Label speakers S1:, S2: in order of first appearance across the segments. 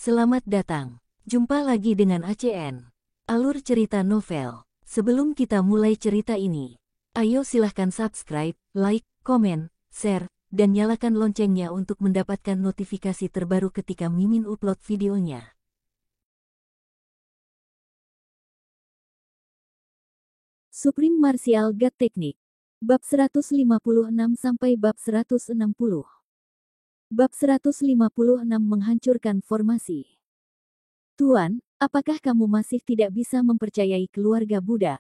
S1: Selamat datang. Jumpa lagi dengan ACN. Alur cerita novel. Sebelum kita mulai cerita ini, ayo silahkan subscribe, like, komen, share, dan nyalakan loncengnya untuk mendapatkan notifikasi terbaru ketika Mimin upload videonya.
S2: Supreme Martial God Technique. Bab 156 sampai bab 160. Bab 156 menghancurkan formasi. Tuan, apakah kamu masih tidak bisa mempercayai keluarga budak?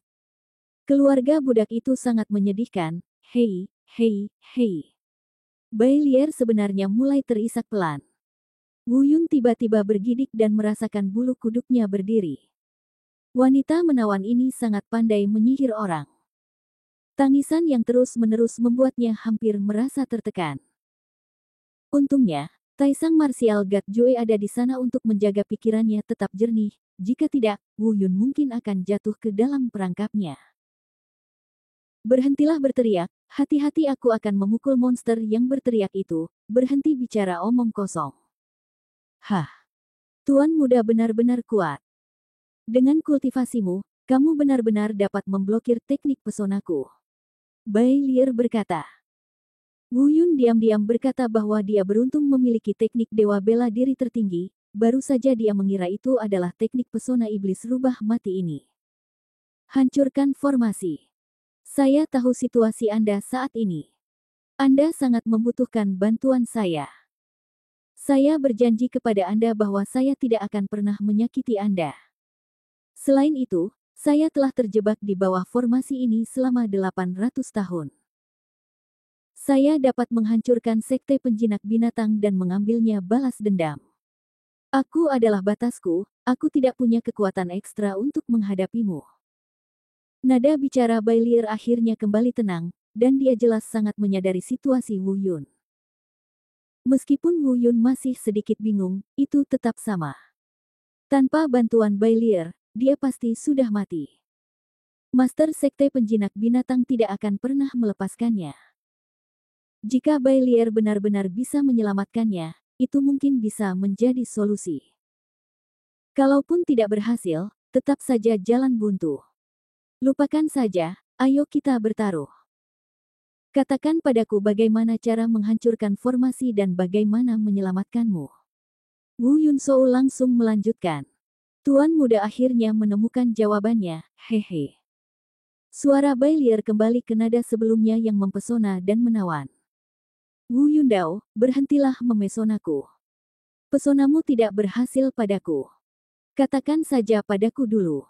S2: Keluarga budak itu sangat menyedihkan. Hei. Bailier sebenarnya mulai terisak pelan. Wu Yun tiba-tiba bergidik dan merasakan bulu kuduknya berdiri. Wanita menawan ini sangat pandai menyihir orang. Tangisan yang terus-menerus membuatnya hampir merasa tertekan. Untungnya, Taisang Martial God Joe ada di sana untuk menjaga pikirannya tetap jernih, jika tidak, Wu Yun mungkin akan jatuh ke dalam perangkapnya. Berhentilah berteriak, hati-hati aku akan memukul monster yang berteriak itu, berhenti bicara omong kosong. Hah, Tuan muda benar-benar kuat. Dengan kultivasimu, kamu benar-benar dapat memblokir teknik pesonaku. Bailier berkata. Wu Yun diam-diam berkata bahwa dia beruntung memiliki teknik dewa bela diri tertinggi, baru saja dia mengira itu adalah teknik pesona iblis rubah mati ini. Hancurkan formasi. Saya tahu situasi Anda saat ini. Anda sangat membutuhkan bantuan saya. Saya berjanji kepada Anda bahwa saya tidak akan pernah menyakiti Anda. Selain itu, saya telah terjebak di bawah formasi ini selama 800 tahun. Saya dapat menghancurkan sekte penjinak binatang dan mengambilnya balas dendam. Aku adalah batasku, aku tidak punya kekuatan ekstra untuk menghadapimu. Nada bicara Bailier akhirnya kembali tenang, dan dia jelas sangat menyadari situasi Wu Yun. Meskipun Wu Yun masih sedikit bingung, itu tetap sama. Tanpa bantuan Bailier, dia pasti sudah mati. Master sekte penjinak binatang tidak akan pernah melepaskannya. Jika Bailier benar-benar bisa menyelamatkannya, itu mungkin bisa menjadi solusi. Kalaupun tidak berhasil, tetap saja jalan buntu. Lupakan saja, ayo kita bertaruh. Katakan padaku bagaimana cara menghancurkan formasi dan bagaimana menyelamatkanmu. Wu Yun Shou langsung melanjutkan. Tuan muda akhirnya menemukan jawabannya, hehe. Suara Bailier kembali ke nada sebelumnya yang mempesona dan menawan. Wu Yundao, berhentilah memesonaku. Pesonamu tidak berhasil padaku. Katakan saja padaku dulu.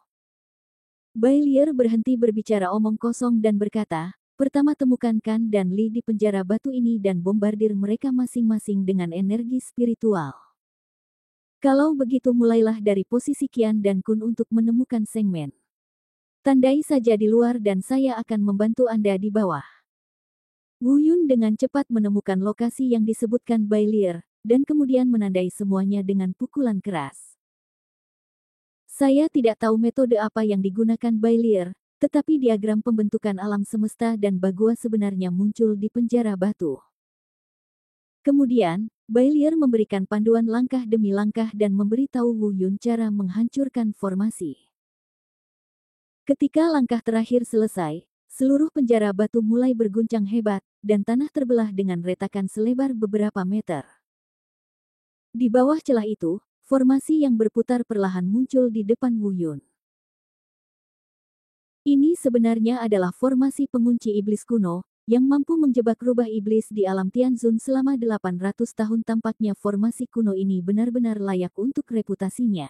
S2: Bailier berhenti berbicara omong kosong dan berkata, pertama temukan Kan dan Li di penjara batu ini dan bombardir mereka masing-masing dengan energi spiritual. Kalau begitu mulailah dari posisi Qian dan Kun untuk menemukan Sengmen. Tandai saja di luar dan saya akan membantu Anda di bawah. Wu Yun dengan cepat menemukan lokasi yang disebutkan Bailier, dan kemudian menandai semuanya dengan pukulan keras. Saya tidak tahu metode apa yang digunakan Bailier, tetapi diagram pembentukan alam semesta dan Bagua sebenarnya muncul di penjara batu. Kemudian, Bailier memberikan panduan langkah demi langkah dan memberitahu Wu Yun cara menghancurkan formasi. Ketika langkah terakhir selesai, seluruh penjara batu mulai berguncang hebat, dan tanah terbelah dengan retakan selebar beberapa meter. Di bawah celah itu, formasi yang berputar perlahan muncul di depan Wu Yun. Ini sebenarnya adalah formasi pengunci iblis kuno, yang mampu menjebak rubah iblis di alam Tianzun selama 800 tahun. Tampaknya formasi kuno ini benar-benar layak untuk reputasinya.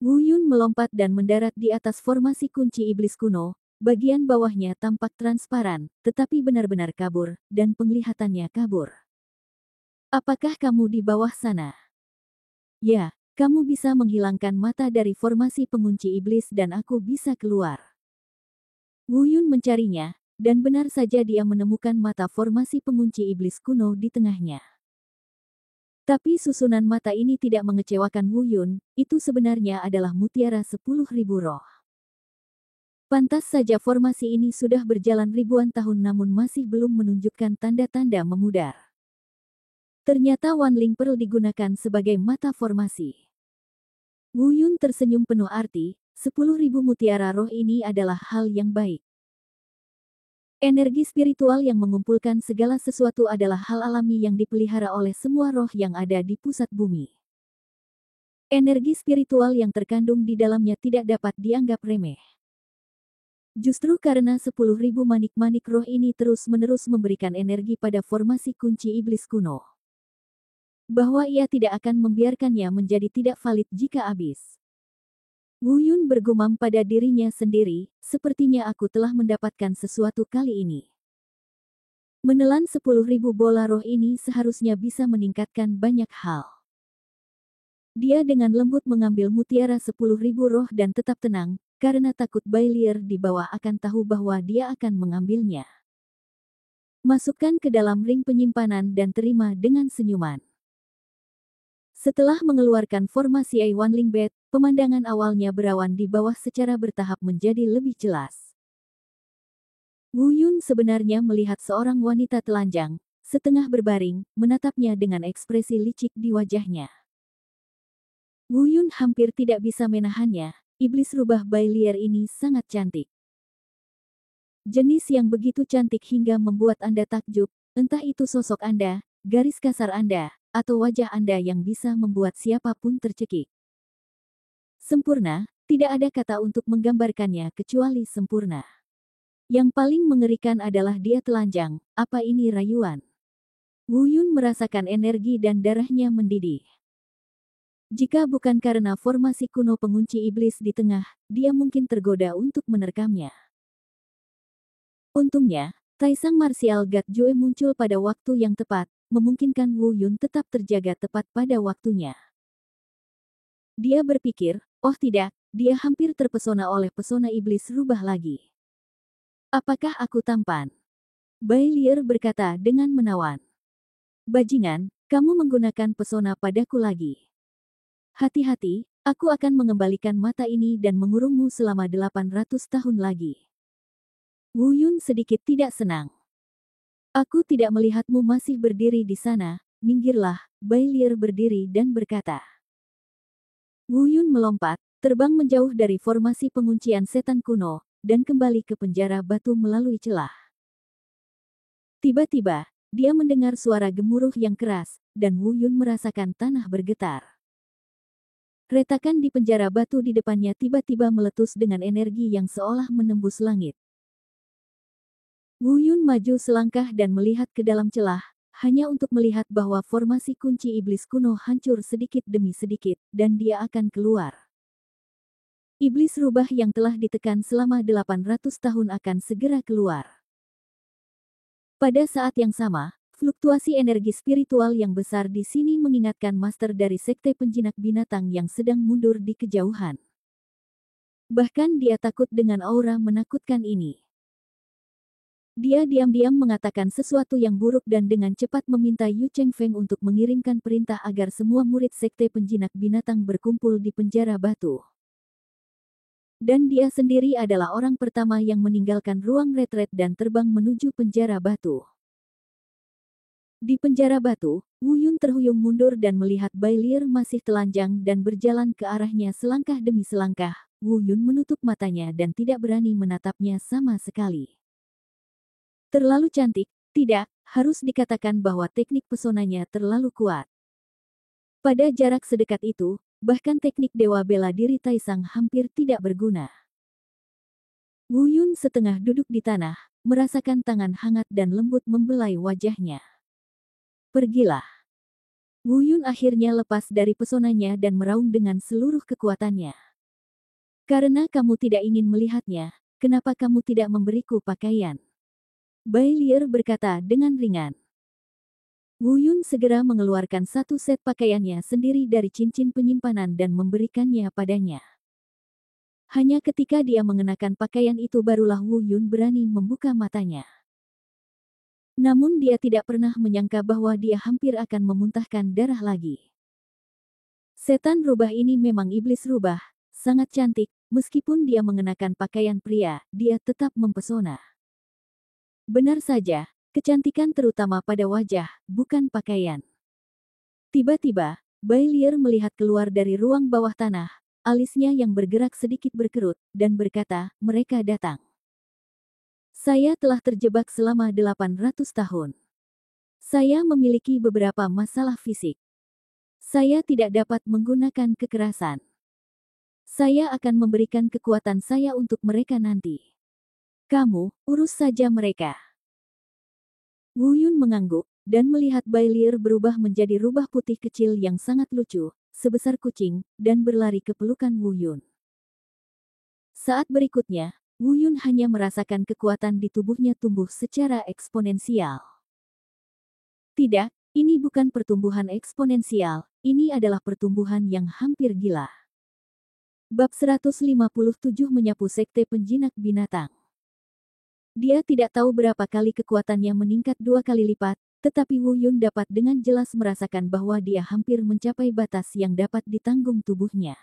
S2: Wu Yun melompat dan mendarat di atas formasi kunci iblis kuno. Bagian bawahnya tampak transparan, tetapi benar-benar kabur, dan penglihatannya kabur. Apakah kamu di bawah sana? Ya, kamu bisa menghilangkan mata dari formasi pengunci iblis dan aku bisa keluar. Wu Yun mencarinya, dan benar saja dia menemukan mata formasi pengunci iblis kuno di tengahnya. Tapi susunan mata ini tidak mengecewakan Wu Yun, itu sebenarnya adalah mutiara 10.000 roh. Pantas saja formasi ini sudah berjalan ribuan tahun namun masih belum menunjukkan tanda-tanda memudar. Ternyata Wanling Pearl digunakan sebagai mata formasi. Wu Yun tersenyum penuh arti, 10.000 mutiara roh ini adalah hal yang baik. Energi spiritual yang mengumpulkan segala sesuatu adalah hal alami yang dipelihara oleh semua roh yang ada di pusat bumi. Energi spiritual yang terkandung di dalamnya tidak dapat dianggap remeh. Justru karena 10.000 manik-manik roh ini terus-menerus memberikan energi pada formasi kunci iblis kuno. Bahwa ia tidak akan membiarkannya menjadi tidak valid jika habis. Wu Yun bergumam pada dirinya sendiri, sepertinya aku telah mendapatkan sesuatu kali ini. Menelan 10.000 bola roh ini seharusnya bisa meningkatkan banyak hal. Dia dengan lembut mengambil mutiara 10.000 roh dan tetap tenang, karena takut Bailier di bawah akan tahu bahwa dia akan mengambilnya. Masukkan ke dalam ring penyimpanan dan terima dengan senyuman. Setelah mengeluarkan formasi Wanling Bed, pemandangan awalnya berawan di bawah secara bertahap menjadi lebih jelas. Wu Yun sebenarnya melihat seorang wanita telanjang, setengah berbaring, menatapnya dengan ekspresi licik di wajahnya. Wu Yun hampir tidak bisa menahannya, iblis rubah Bailier ini sangat cantik. Jenis yang begitu cantik hingga membuat Anda takjub, entah itu sosok Anda, garis kasar Anda, atau wajah Anda yang bisa membuat siapapun tercekik. Sempurna, tidak ada kata untuk menggambarkannya kecuali sempurna. Yang paling mengerikan adalah dia telanjang, apa ini rayuan? Wu Yun merasakan energi dan darahnya mendidih. Jika bukan karena formasi kuno pengunci iblis di tengah, dia mungkin tergoda untuk menerkamnya. Untungnya, Taisang Martial God Jue muncul pada waktu yang tepat, memungkinkan Wu Yun tetap terjaga tepat pada waktunya. Dia berpikir, oh tidak, dia hampir terpesona oleh pesona iblis rubah lagi. Apakah aku tampan? Bailier berkata dengan menawan. Bajingan, kamu menggunakan pesona padaku lagi. Hati-hati, aku akan mengembalikan mata ini dan mengurungmu selama 800 tahun lagi. Wu Yun sedikit tidak senang. Aku tidak melihatmu masih berdiri di sana, minggirlah, Bailier berdiri dan berkata. Wu Yun melompat, terbang menjauh dari formasi penguncian setan kuno, dan kembali ke penjara batu melalui celah. Tiba-tiba, dia mendengar suara gemuruh yang keras, dan Wu Yun merasakan tanah bergetar. Retakan di penjara batu di depannya tiba-tiba meletus dengan energi yang seolah menembus langit. Wu Yun maju selangkah dan melihat ke dalam celah, hanya untuk melihat bahwa formasi kunci iblis kuno hancur sedikit demi sedikit, dan dia akan keluar. Iblis rubah yang telah ditekan selama 800 tahun akan segera keluar. Pada saat yang sama, fluktuasi energi spiritual yang besar di sini mengingatkan master dari sekte penjinak binatang yang sedang mundur di kejauhan. Bahkan dia takut dengan aura menakutkan ini. Dia diam-diam mengatakan sesuatu yang buruk dan dengan cepat meminta Yu Chengfeng untuk mengirimkan perintah agar semua murid sekte penjinak binatang berkumpul di penjara batu. Dan dia sendiri adalah orang pertama yang meninggalkan ruang retret dan terbang menuju penjara batu. Di penjara batu, Wu Yun terhuyung mundur dan melihat Bailier masih telanjang dan berjalan ke arahnya selangkah demi selangkah. Wu Yun menutup matanya dan tidak berani menatapnya sama sekali. Terlalu cantik, tidak, harus dikatakan bahwa teknik pesonanya terlalu kuat. Pada jarak sedekat itu, bahkan teknik dewa bela diri Taisang hampir tidak berguna. Wu Yun setengah duduk di tanah, merasakan tangan hangat dan lembut membelai wajahnya. Pergilah. Wu Yun akhirnya lepas dari pesonanya dan meraung dengan seluruh kekuatannya. Karena kamu tidak ingin melihatnya, kenapa kamu tidak memberiku pakaian? Bailier berkata dengan ringan. Wu Yun segera mengeluarkan satu set pakaiannya sendiri dari cincin penyimpanan dan memberikannya padanya. Hanya ketika dia mengenakan pakaian itu barulah Wu Yun berani membuka matanya. Namun dia tidak pernah menyangka bahwa dia hampir akan memuntahkan darah lagi. Setan rubah ini memang iblis rubah, sangat cantik, meskipun dia mengenakan pakaian pria, dia tetap mempesona. Benar saja, kecantikan terutama pada wajah, bukan pakaian. Tiba-tiba, Bailier melihat keluar dari ruang bawah tanah, alisnya yang bergerak sedikit berkerut, dan berkata, mereka datang. Saya telah terjebak selama 800 tahun. Saya memiliki beberapa masalah fisik. Saya tidak dapat menggunakan kekerasan. Saya akan memberikan kekuatan saya untuk mereka nanti. Kamu, urus saja mereka. Wu Yun mengangguk, dan melihat Bailier berubah menjadi rubah putih kecil yang sangat lucu, sebesar kucing, dan berlari ke pelukan Wu Yun. Saat berikutnya, Wu Yun hanya merasakan kekuatan di tubuhnya tumbuh secara eksponensial. Tidak, ini bukan pertumbuhan eksponensial, ini adalah pertumbuhan yang hampir gila. Bab 157 menyapu sekte penjinak binatang. Dia tidak tahu berapa kali kekuatannya meningkat 2 kali lipat, tetapi Wu Yun dapat dengan jelas merasakan bahwa dia hampir mencapai batas yang dapat ditanggung tubuhnya.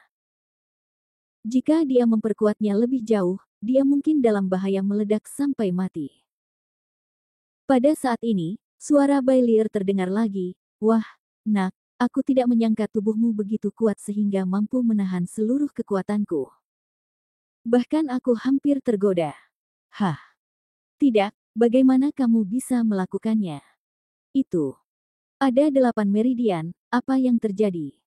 S2: Jika dia memperkuatnya lebih jauh, dia mungkin dalam bahaya meledak sampai mati. Pada saat ini, suara Bailier terdengar lagi, "Wah, nak, aku tidak menyangka tubuhmu begitu kuat sehingga mampu menahan seluruh kekuatanku. Bahkan aku hampir tergoda." Hah? Tidak, bagaimana kamu bisa melakukannya? Itu. Ada 8 meridian, apa yang terjadi?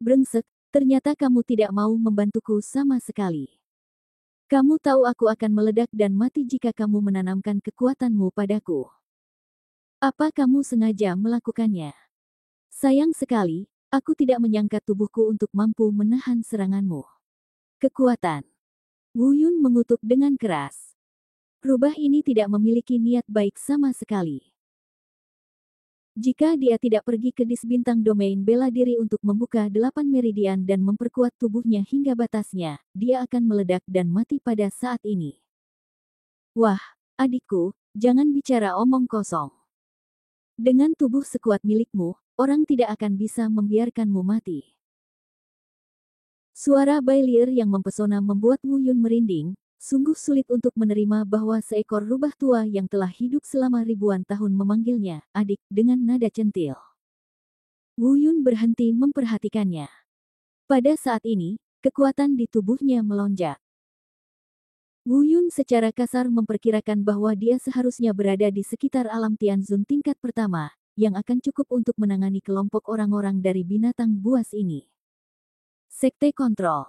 S2: Brengsek, ternyata kamu tidak mau membantuku sama sekali. Kamu tahu aku akan meledak dan mati jika kamu menanamkan kekuatanmu padaku. Apa kamu sengaja melakukannya? Sayang sekali, aku tidak menyangka tubuhku untuk mampu menahan seranganmu. Kekuatan. Wu Yun mengutuk dengan keras. Rubah ini tidak memiliki niat baik sama sekali. Jika dia tidak pergi ke disbintang domain bela diri untuk membuka 8 meridian dan memperkuat tubuhnya hingga batasnya, dia akan meledak dan mati pada saat ini. Wah, adikku, jangan bicara omong kosong. Dengan tubuh sekuat milikmu, orang tidak akan bisa membiarkanmu mati. Suara Bailier yang mempesona membuat Wu Yun merinding. Sungguh sulit untuk menerima bahwa seekor rubah tua yang telah hidup selama ribuan tahun memanggilnya, adik, dengan nada centil. Wu Yun berhenti memperhatikannya. Pada saat ini, kekuatan di tubuhnya melonjak. Wu Yun secara kasar memperkirakan bahwa dia seharusnya berada di sekitar alam Tianzun tingkat pertama, yang akan cukup untuk menangani kelompok orang-orang dari binatang buas ini. Sekte kontrol.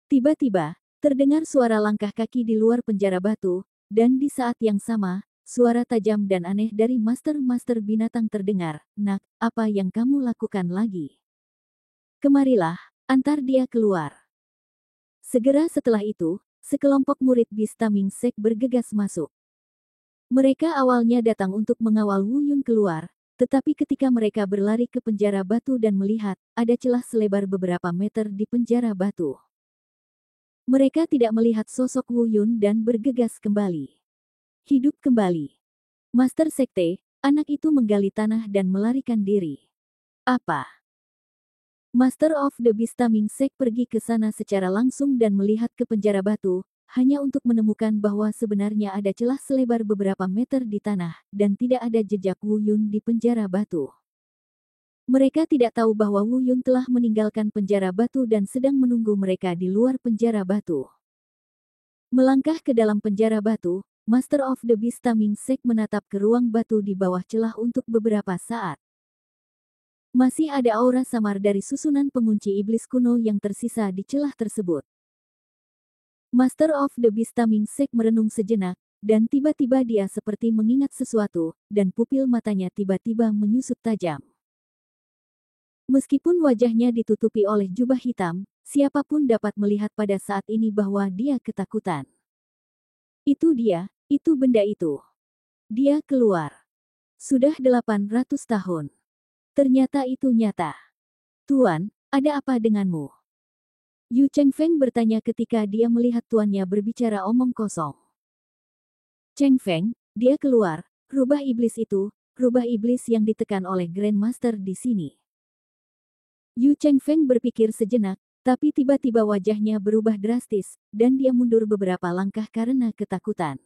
S2: Tiba-tiba, terdengar suara langkah kaki di luar penjara batu, dan di saat yang sama, suara tajam dan aneh dari master-master binatang terdengar. Nak, apa yang kamu lakukan lagi? Kemarilah, antar dia keluar. Segera setelah itu, sekelompok murid Bistaming Sek bergegas masuk. Mereka awalnya datang untuk mengawal Wu Yun keluar, tetapi ketika mereka berlari ke penjara batu dan melihat, ada celah selebar beberapa meter di penjara batu. Mereka tidak melihat sosok Wu Yun dan bergegas kembali. Hidup kembali. Master Sekte, anak itu menggali tanah dan melarikan diri. Apa? Master of the Bistaming Sek pergi ke sana secara langsung dan melihat ke penjara batu, hanya untuk menemukan bahwa sebenarnya ada celah selebar beberapa meter di tanah, dan tidak ada jejak Wu Yun di penjara batu. Mereka tidak tahu bahwa Wu Yun telah meninggalkan penjara batu dan sedang menunggu mereka di luar penjara batu. Melangkah ke dalam penjara batu, Master of the Bistaming Sek menatap ke ruang batu di bawah celah untuk beberapa saat. Masih ada aura samar dari susunan pengunci iblis kuno yang tersisa di celah tersebut. Master of the Bistaming Sek merenung sejenak, dan tiba-tiba dia seperti mengingat sesuatu, dan pupil matanya tiba-tiba menyusut tajam. Meskipun wajahnya ditutupi oleh jubah hitam, siapapun dapat melihat pada saat ini bahwa dia ketakutan. Itu dia, itu benda itu. Dia keluar. Sudah 800 tahun. Ternyata itu nyata. Tuan, ada apa denganmu? Yu Chengfeng bertanya ketika dia melihat tuannya berbicara omong kosong. Chengfeng, dia keluar, rubah iblis itu, rubah iblis yang ditekan oleh Grandmaster di sini. Yu Chengfeng berpikir sejenak, tapi tiba-tiba wajahnya berubah drastis, dan dia mundur beberapa langkah karena ketakutan.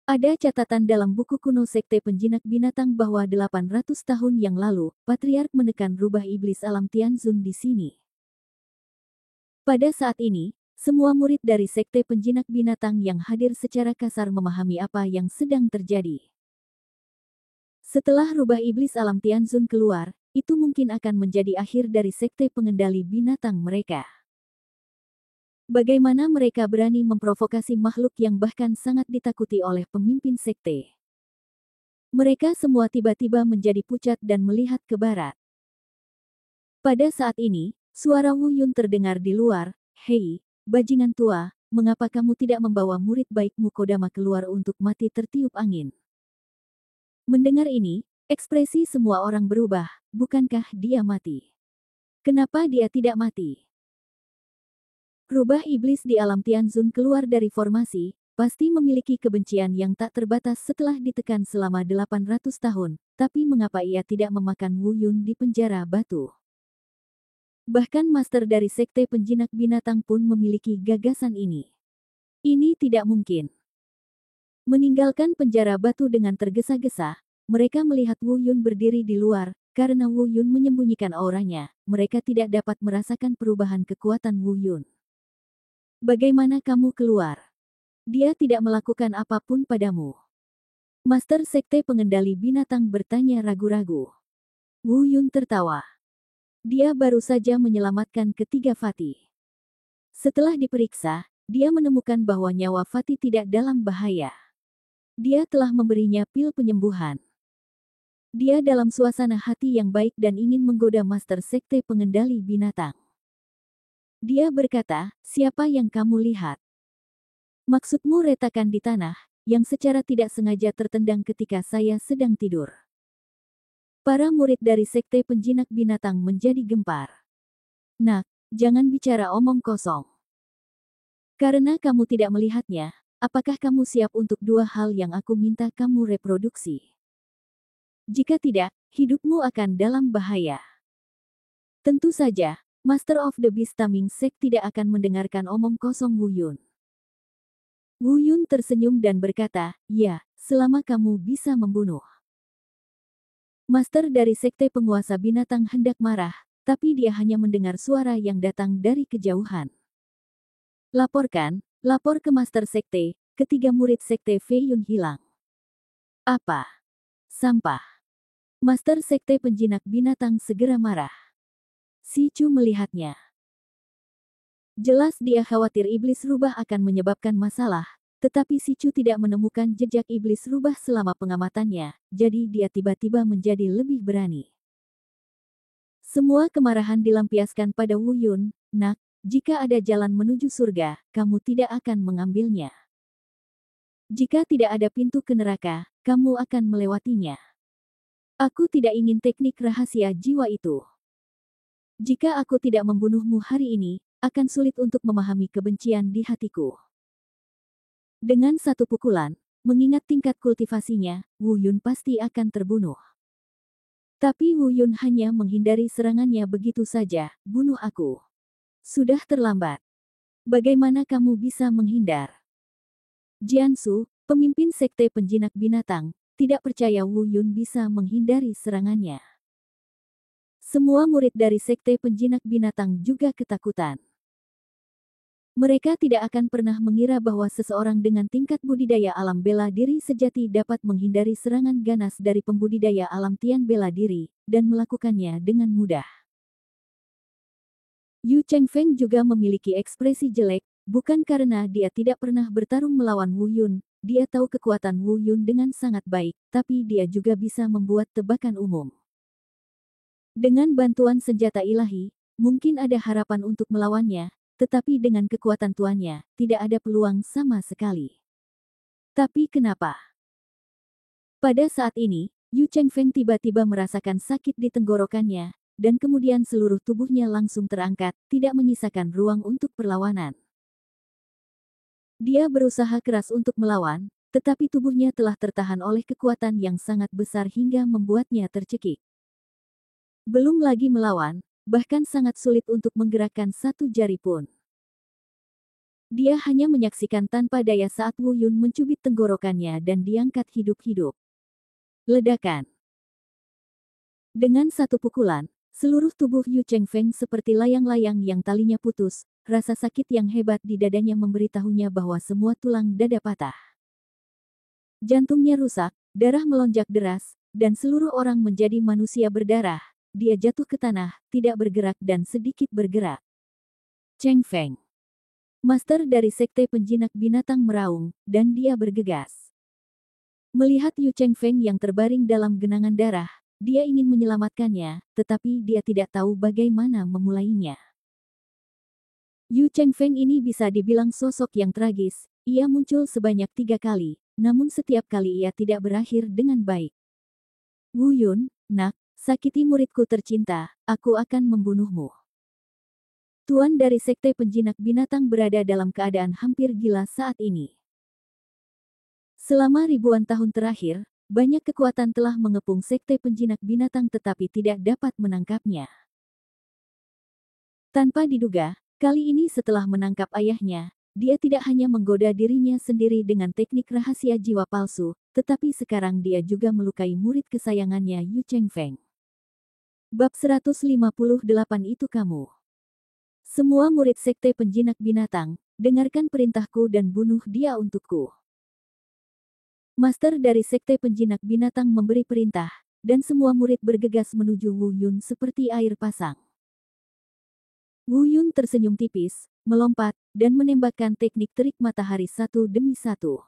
S2: Ada catatan dalam buku kuno Sekte Penjinak Binatang bahwa 800 tahun yang lalu, Patriark menekan rubah iblis alam Tianzun di sini. Pada saat ini, semua murid dari Sekte Penjinak Binatang yang hadir secara kasar memahami apa yang sedang terjadi. Setelah rubah iblis alam Tianzun keluar, itu mungkin akan menjadi akhir dari Sekte Pengendali Binatang mereka. Bagaimana mereka berani memprovokasi makhluk yang bahkan sangat ditakuti oleh pemimpin sekte? Mereka semua tiba-tiba menjadi pucat dan melihat ke barat. Pada saat ini, suara Wu Yun terdengar di luar. "Hei, bajingan tua, mengapa kamu tidak membawa murid baikmu Kodama keluar untuk mati tertiup angin?" Mendengar ini, ekspresi semua orang berubah. Bukankah dia mati? Kenapa dia tidak mati? Rubah iblis di alam Tianzun keluar dari formasi, pasti memiliki kebencian yang tak terbatas setelah ditekan selama 800 tahun, tapi mengapa ia tidak memakan Wu Yun di penjara batu? Bahkan master dari Sekte Penjinak Binatang pun memiliki gagasan ini. Ini tidak mungkin. Meninggalkan penjara batu dengan tergesa-gesa, mereka melihat Wu Yun berdiri di luar. Karena Wu Yun menyembunyikan auranya, mereka tidak dapat merasakan perubahan kekuatan Wu Yun. "Bagaimana kamu keluar? Dia tidak melakukan apapun padamu." Master Sekte Pengendali Binatang bertanya ragu-ragu. Wu Yun tertawa. Dia baru saja menyelamatkan ketiga Fatih. Setelah diperiksa, dia menemukan bahwa nyawa Fatih tidak dalam bahaya. Dia telah memberinya pil penyembuhan. Dia dalam suasana hati yang baik dan ingin menggoda Master Sekte Pengendali Binatang. Dia berkata, "Siapa yang kamu lihat? Maksudmu retakan di tanah, yang secara tidak sengaja tertendang ketika saya sedang tidur?" Para murid dari Sekte Penjinak Binatang menjadi gempar. "Nak, jangan bicara omong kosong. Karena kamu tidak melihatnya, apakah kamu siap untuk dua hal yang aku minta kamu reproduksi? Jika tidak, hidupmu akan dalam bahaya." Tentu saja, Master of the Beast Taming Sek tidak akan mendengarkan omong kosong Wu Yun. Wu Yun tersenyum dan berkata, "Ya, selama kamu bisa membunuh." Master dari Sekte Penguasa Binatang hendak marah, tapi dia hanya mendengar suara yang datang dari kejauhan. "Laporkan, lapor ke Master Sekte, ketiga murid Sekte Fei Yun hilang." "Apa? Sampah." Master Sekte Penjinak Binatang segera marah. Si Chu melihatnya. Jelas dia khawatir iblis rubah akan menyebabkan masalah, tetapi si Chu tidak menemukan jejak iblis rubah selama pengamatannya, jadi dia tiba-tiba menjadi lebih berani. Semua kemarahan dilampiaskan pada Wu Yun. "Nak, jika ada jalan menuju surga, kamu tidak akan mengambilnya. Jika tidak ada pintu ke neraka, kamu akan melewatinya. Aku tidak ingin teknik rahasia jiwa itu. Jika aku tidak membunuhmu hari ini, akan sulit untuk memahami kebencian di hatiku." Dengan satu pukulan, mengingat tingkat kultivasinya, Wu Yun pasti akan terbunuh. Tapi Wu Yun hanya menghindari serangannya begitu saja. "Bunuh aku. Sudah terlambat. Bagaimana kamu bisa menghindar?" Jiansu, pemimpin Sekte Penjinak Binatang, tidak percaya Wu Yun bisa menghindari serangannya. Semua murid dari Sekte Penjinak Binatang juga ketakutan. Mereka tidak akan pernah mengira bahwa seseorang dengan tingkat budidaya alam bela diri sejati dapat menghindari serangan ganas dari pembudidaya alam Tian bela diri, dan melakukannya dengan mudah. Yu Chengfeng juga memiliki ekspresi jelek, bukan karena dia tidak pernah bertarung melawan Wu Yun, dia tahu kekuatan Wu Yun dengan sangat baik, tapi dia juga bisa membuat tebakan umum. Dengan bantuan senjata ilahi, mungkin ada harapan untuk melawannya, tetapi dengan kekuatan tuannya, tidak ada peluang sama sekali. Tapi kenapa? Pada saat ini, Yu Chengfeng tiba-tiba merasakan sakit di tenggorokannya, dan kemudian seluruh tubuhnya langsung terangkat, tidak menyisakan ruang untuk perlawanan. Dia berusaha keras untuk melawan, tetapi tubuhnya telah tertahan oleh kekuatan yang sangat besar hingga membuatnya tercekik. Belum lagi melawan, bahkan sangat sulit untuk menggerakkan satu jari pun. Dia hanya menyaksikan tanpa daya saat Wu Yun mencubit tenggorokannya dan diangkat hidup-hidup. Ledakan. Dengan satu pukulan, seluruh tubuh Yu Chengfeng seperti layang-layang yang talinya putus, rasa sakit yang hebat di dadanya memberitahunya bahwa semua tulang dada patah. Jantungnya rusak, darah melonjak deras, dan seluruh orang menjadi manusia berdarah. Dia jatuh ke tanah, tidak bergerak dan sedikit bergerak. Chengfeng, master dari sekte penjinak binatang meraung, dan dia bergegas. Melihat Yu Chengfeng yang terbaring dalam genangan darah, dia ingin menyelamatkannya, tetapi dia tidak tahu bagaimana memulainya. Yu Chengfeng ini bisa dibilang sosok yang tragis. Ia muncul sebanyak 3 kali, namun setiap kali ia tidak berakhir dengan baik. Wu Yun, nak, sakiti muridku tercinta, aku akan membunuhmu. Tuan dari sekte penjinak binatang berada dalam keadaan hampir gila saat ini. Selama ribuan tahun terakhir, banyak kekuatan telah mengepung sekte penjinak binatang tetapi tidak dapat menangkapnya. Tanpa diduga, kali ini setelah menangkap ayahnya, dia tidak hanya menggoda dirinya sendiri dengan teknik rahasia jiwa palsu, tetapi sekarang dia juga melukai murid kesayangannya Yu Chengfeng. Bab 158 itu kamu. Semua murid sekte penjinak binatang, dengarkan perintahku dan bunuh dia untukku. Master dari sekte penjinak binatang memberi perintah, dan semua murid bergegas menuju Wu Yun seperti air pasang. Wu Yun tersenyum tipis, melompat, dan menembakkan teknik terik matahari satu demi satu.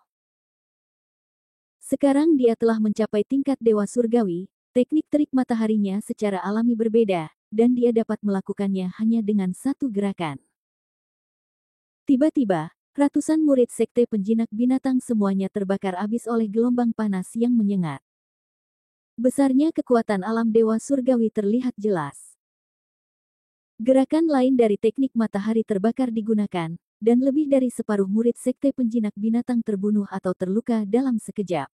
S2: Sekarang dia telah mencapai tingkat dewa surgawi, teknik terik mataharinya secara alami berbeda, dan dia dapat melakukannya hanya dengan satu gerakan. Tiba-tiba, ratusan murid sekte penjinak binatang semuanya terbakar habis oleh gelombang panas yang menyengat. Besarnya kekuatan alam dewa surgawi terlihat jelas. Gerakan lain dari teknik matahari terbakar digunakan, dan lebih dari separuh murid sekte penjinak binatang terbunuh atau terluka dalam sekejap.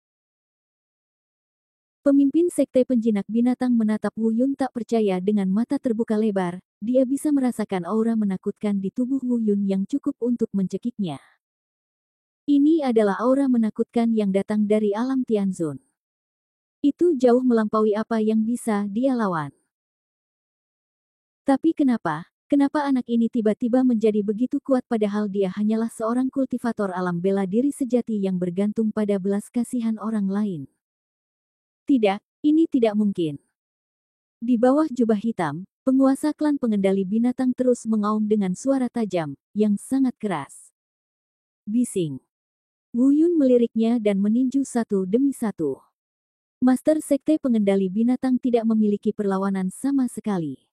S2: Pemimpin sekte penjinak binatang menatap Wu Yun tak percaya dengan mata terbuka lebar, dia bisa merasakan aura menakutkan di tubuh Wu Yun yang cukup untuk mencekiknya. Ini adalah aura menakutkan yang datang dari alam Tianzun. Itu jauh melampaui apa yang bisa dia lawan. Tapi kenapa anak ini tiba-tiba menjadi begitu kuat padahal dia hanyalah seorang kultivator alam bela diri sejati yang bergantung pada belas kasihan orang lain? Tidak, ini tidak mungkin. Di bawah jubah hitam, penguasa klan pengendali binatang terus mengaum dengan suara tajam, yang sangat keras. Bising. Wu Yun meliriknya dan meninju satu demi satu. Master sekte pengendali binatang tidak memiliki perlawanan sama sekali.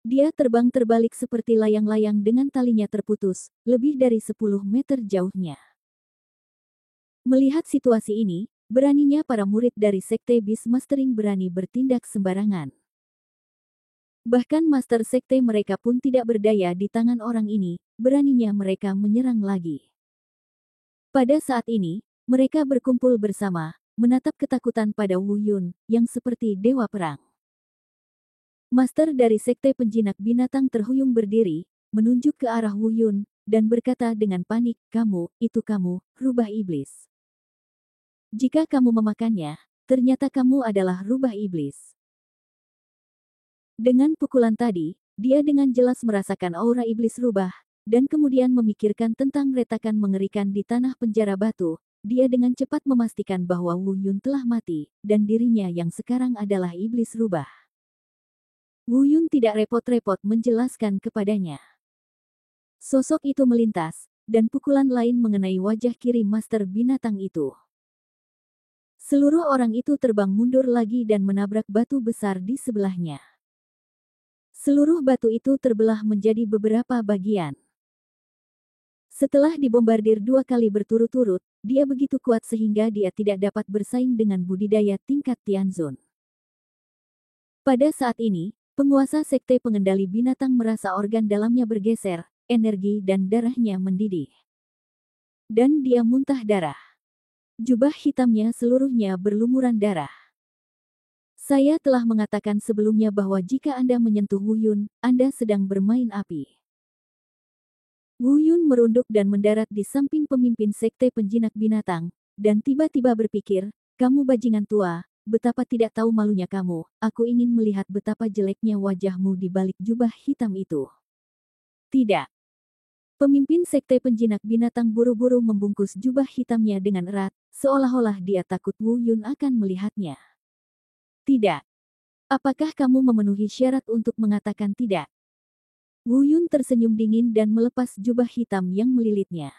S2: Dia terbang terbalik seperti layang-layang dengan talinya terputus, lebih dari 10 meter jauhnya. Melihat situasi ini, beraninya para murid dari sekte Beast Mastering berani bertindak sembarangan. Bahkan master sekte mereka pun tidak berdaya di tangan orang ini, beraninya mereka menyerang lagi. Pada saat ini, mereka berkumpul bersama, menatap ketakutan pada Wu Yun, yang seperti dewa perang. Master dari sekte penjinak binatang terhuyung berdiri, menunjuk ke arah Wu Yun, dan berkata dengan panik, itu kamu, rubah iblis. Jika kamu memakannya, ternyata kamu adalah rubah iblis. Dengan pukulan tadi, dia dengan jelas merasakan aura iblis rubah, dan kemudian memikirkan tentang retakan mengerikan di tanah penjara batu. Dia dengan cepat memastikan bahwa Wu Yun telah mati, dan dirinya yang sekarang adalah iblis rubah. Wu Yun tidak repot-repot menjelaskan kepadanya. Sosok itu melintas, dan pukulan lain mengenai wajah kiri master binatang itu. Seluruh orang itu terbang mundur lagi dan menabrak batu besar di sebelahnya. Seluruh batu itu terbelah menjadi beberapa bagian. Setelah dibombardir 2 kali berturut-turut, dia begitu kuat sehingga dia tidak dapat bersaing dengan budidaya tingkat Tianzun. Pada saat ini, penguasa sekte pengendali binatang merasa organ dalamnya bergeser, energi dan darahnya mendidih. Dan dia muntah darah. Jubah hitamnya seluruhnya berlumuran darah. Saya telah mengatakan sebelumnya bahwa jika Anda menyentuh Wu Yun, Anda sedang bermain api. Wu Yun merunduk dan mendarat di samping pemimpin sekte penjinak binatang, dan tiba-tiba berpikir, kamu bajingan tua, betapa tidak tahu malunya kamu, aku ingin melihat betapa jeleknya wajahmu di balik jubah hitam itu. Tidak. Pemimpin sekte penjinak binatang buru-buru membungkus jubah hitamnya dengan erat, seolah-olah dia takut Wu Yun akan melihatnya. Tidak. Apakah kamu memenuhi syarat untuk mengatakan tidak? Wu Yun tersenyum dingin dan melepas jubah hitam yang melilitnya.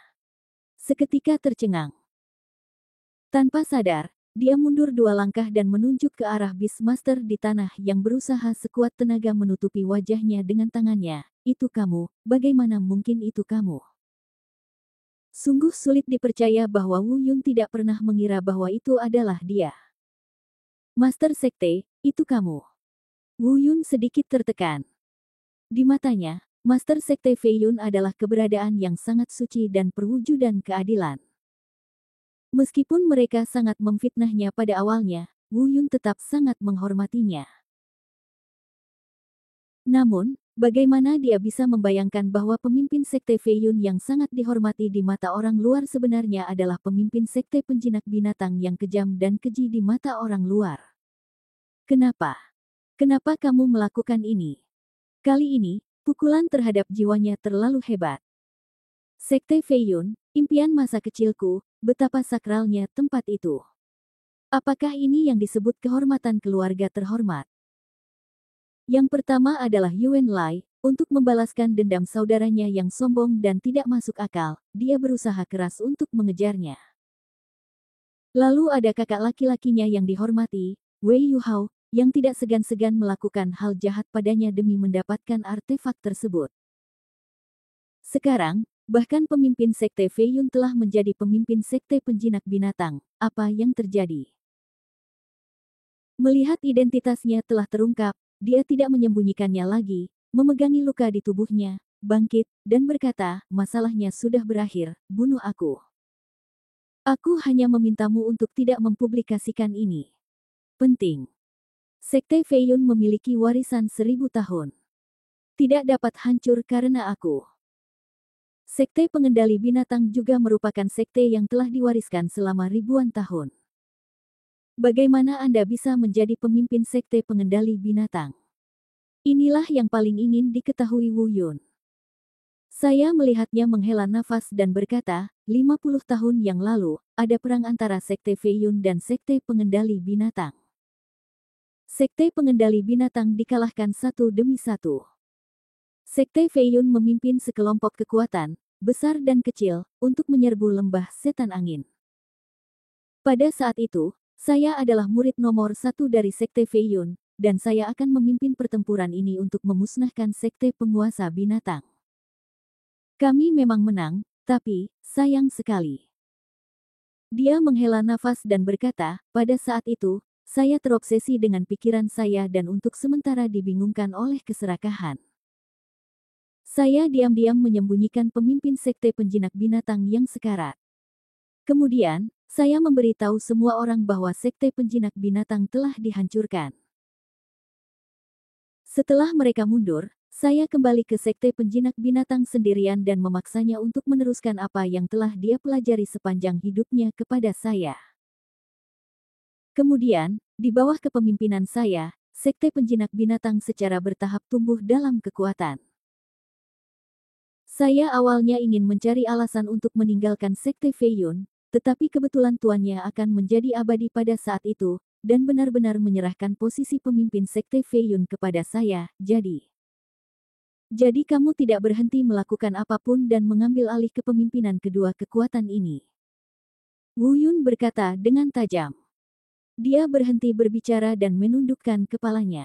S2: Seketika tercengang. Tanpa sadar, dia mundur 2 langkah dan menunjuk ke arah Beastmaster di tanah yang berusaha sekuat tenaga menutupi wajahnya dengan tangannya. Itu kamu, bagaimana mungkin itu kamu? Sungguh sulit dipercaya bahwa Wu Yun tidak pernah mengira bahwa itu adalah dia. Master Sekte, itu kamu. Wu Yun sedikit tertekan. Di matanya, Master Sekte Fei Yun adalah keberadaan yang sangat suci dan perwujudan keadilan. Meskipun mereka sangat memfitnahnya pada awalnya, Wu Yun tetap sangat menghormatinya. Namun, bagaimana dia bisa membayangkan bahwa pemimpin Sekte Fei Yun yang sangat dihormati di mata orang luar sebenarnya adalah pemimpin Sekte penjinak binatang yang kejam dan keji di mata orang luar? Kenapa? Kenapa kamu melakukan ini? Kali ini, pukulan terhadap jiwanya terlalu hebat. Sekte Fei Yun, impian masa kecilku, betapa sakralnya tempat itu. Apakah ini yang disebut kehormatan keluarga terhormat? Yang pertama adalah Yuan Lai, untuk membalaskan dendam saudaranya yang sombong dan tidak masuk akal, dia berusaha keras untuk mengejarnya. Lalu ada kakak laki-lakinya yang dihormati, Wei Yuhao, yang tidak segan-segan melakukan hal jahat padanya demi mendapatkan artefak tersebut. Sekarang, bahkan pemimpin Sekte Fei Yun telah menjadi pemimpin Sekte penjinak binatang. Apa yang terjadi? Melihat identitasnya telah terungkap, dia tidak menyembunyikannya lagi, memegangi luka di tubuhnya, bangkit, dan berkata, masalahnya sudah berakhir, bunuh aku. Aku hanya memintamu untuk tidak mempublikasikan ini. Penting. Sekte Fei Yun memiliki warisan 1000 tahun. Tidak dapat hancur karena aku. Sekte pengendali binatang juga merupakan sekte yang telah diwariskan selama ribuan tahun. Bagaimana Anda bisa menjadi pemimpin sekte pengendali binatang? Inilah yang paling ingin diketahui Wu Yun. Saya melihatnya menghela nafas dan berkata, 50 tahun yang lalu, ada perang antara Sekte Fei Yun dan Sekte pengendali binatang. Sekte pengendali binatang dikalahkan satu demi satu. Sekte Fei Yun memimpin sekelompok kekuatan, besar dan kecil, untuk menyerbu lembah setan angin. Pada saat itu, saya adalah murid nomor 1 dari Sekte Fei Yun, dan saya akan memimpin pertempuran ini untuk memusnahkan Sekte penguasa binatang. Kami memang menang, tapi, sayang sekali. Dia menghela nafas dan berkata, pada saat itu, saya terobsesi dengan pikiran saya dan untuk sementara dibingungkan oleh keserakahan. Saya diam-diam menyembunyikan pemimpin sekte penjinak binatang yang sekarat. Kemudian, saya memberitahu semua orang bahwa sekte penjinak binatang telah dihancurkan. Setelah mereka mundur, saya kembali ke sekte penjinak binatang sendirian dan memaksanya untuk meneruskan apa yang telah dia pelajari sepanjang hidupnya kepada saya. Kemudian, di bawah kepemimpinan saya, sekte penjinak binatang secara bertahap tumbuh dalam kekuatan. Saya awalnya ingin mencari alasan untuk meninggalkan sekte Fei Yun, tetapi kebetulan tuannya akan menjadi abadi pada saat itu, dan benar-benar menyerahkan posisi pemimpin sekte Fei Yun kepada saya, jadi kamu tidak berhenti melakukan apapun dan mengambil alih kepemimpinan kedua kekuatan ini. Wu Yun berkata dengan tajam. Dia berhenti berbicara dan menundukkan kepalanya.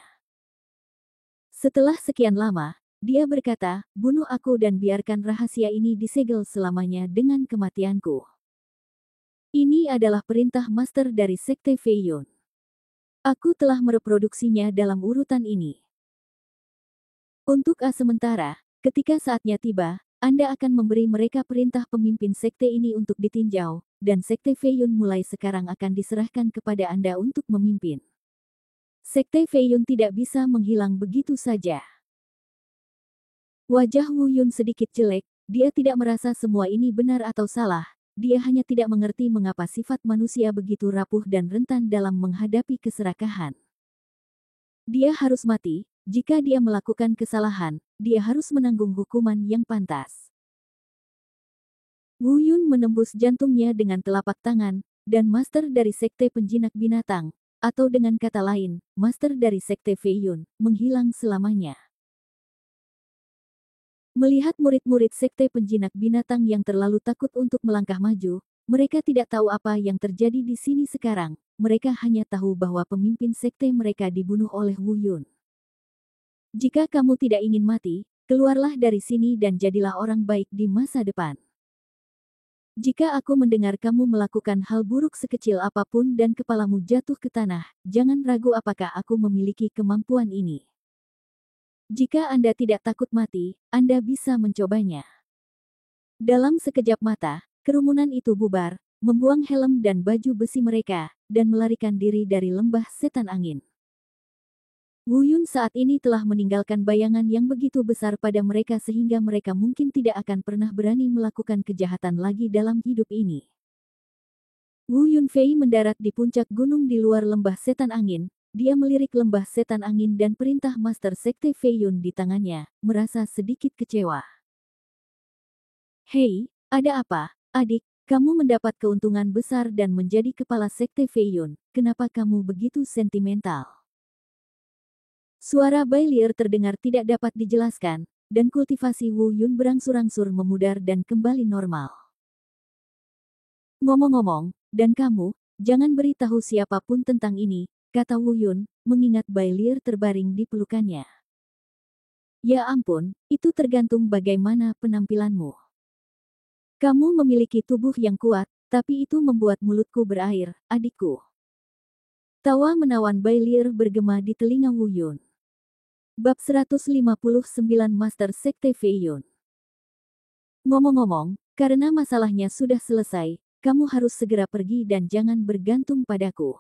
S2: Setelah sekian lama, dia berkata, bunuh aku dan biarkan rahasia ini disegel selamanya dengan kematianku. Ini adalah perintah master dari sekte Fei Yun. Aku telah mereproduksinya dalam urutan ini. Untuk sementara, ketika saatnya tiba, Anda akan memberi mereka perintah pemimpin sekte ini untuk ditinjau, dan sekte Fei Yun mulai sekarang akan diserahkan kepada Anda untuk memimpin. Sekte Fei Yun tidak bisa menghilang begitu saja. Wajah Wu Yun sedikit jelek, dia tidak merasa semua ini benar atau salah, dia hanya tidak mengerti mengapa sifat manusia begitu rapuh dan rentan dalam menghadapi keserakahan. Dia harus mati, jika dia melakukan kesalahan, dia harus menanggung hukuman yang pantas. Wu Yun menembus jantungnya dengan telapak tangan, dan master dari Sekte Penjinak Binatang, atau dengan kata lain, master dari Sekte Fei Yun, menghilang selamanya. Melihat murid-murid Sekte Penjinak Binatang yang terlalu takut untuk melangkah maju, mereka tidak tahu apa yang terjadi di sini sekarang, mereka hanya tahu bahwa pemimpin sekte mereka dibunuh oleh Wu Yun. Jika kamu tidak ingin mati, keluarlah dari sini dan jadilah orang baik di masa depan. Jika aku mendengar kamu melakukan hal buruk sekecil apapun dan kepalamu jatuh ke tanah, jangan ragu apakah aku memiliki kemampuan ini. Jika Anda tidak takut mati, Anda bisa mencobanya. Dalam sekejap mata, kerumunan itu bubar, membuang helm dan baju besi mereka, dan melarikan diri dari lembah setan angin. Wu Yun saat ini telah meninggalkan bayangan yang begitu besar pada mereka sehingga mereka mungkin tidak akan pernah berani melakukan kejahatan lagi dalam hidup ini. Wu Yunfei mendarat di puncak gunung di luar lembah setan angin, dia melirik lembah setan angin dan perintah Master Sekte Fei Yun di tangannya, merasa sedikit kecewa. Hei, ada apa, adik? Kamu mendapat keuntungan besar dan menjadi kepala Sekte Fei Yun, kenapa kamu begitu sentimental? Suara Bai Lier terdengar tidak dapat dijelaskan, dan kultivasi Wu Yun berangsur-angsur memudar dan kembali normal. Ngomong-ngomong, dan kamu, jangan beritahu siapapun tentang ini, kata Wu Yun, mengingat Bai Lier terbaring di pelukannya. Ya ampun, itu tergantung bagaimana penampilanmu. Kamu memiliki tubuh yang kuat, tapi itu membuat mulutku berair, adikku. Tawa menawan Bai Lier bergema di telinga Wu Yun. Bab 159 Master Sekte Fei Yun. Ngomong-ngomong, karena masalahnya sudah selesai, kamu harus segera pergi dan jangan bergantung padaku.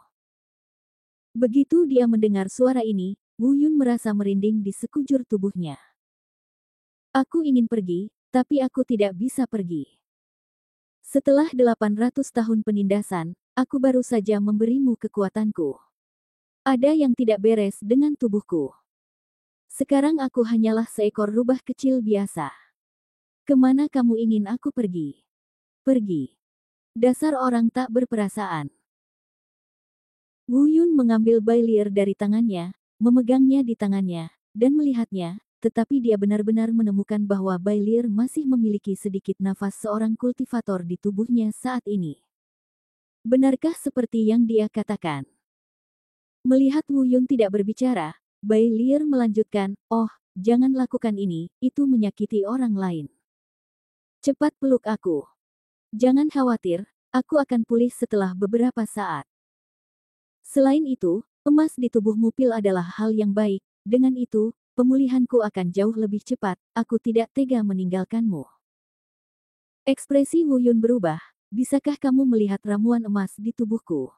S2: Begitu dia mendengar suara ini, Wu Yun merasa merinding di sekujur tubuhnya. Aku ingin pergi, tapi aku tidak bisa pergi. Setelah 800 tahun penindasan, aku baru saja memberimu kekuatanku. Ada yang tidak beres dengan tubuhku. Sekarang aku hanyalah seekor rubah kecil biasa. Kemana kamu ingin aku pergi? Pergi. Dasar orang tak berperasaan. Wu Yun mengambil Bai Lier dari tangannya, memegangnya di tangannya, dan melihatnya, tetapi dia benar-benar menemukan bahwa Bai Lier masih memiliki sedikit nafas seorang kultivator di tubuhnya saat ini. Benarkah seperti yang dia katakan? Melihat Wu Yun tidak berbicara, Bai Lier melanjutkan, oh, jangan lakukan ini, itu menyakiti orang lain. Cepat peluk aku. Jangan khawatir, aku akan pulih setelah beberapa saat. Selain itu, emas di tubuhmu pil adalah hal yang baik, dengan itu, pemulihanku akan jauh lebih cepat, aku tidak tega meninggalkanmu. Ekspresi Wu Yun berubah, bisakah kamu melihat ramuan emas di tubuhku?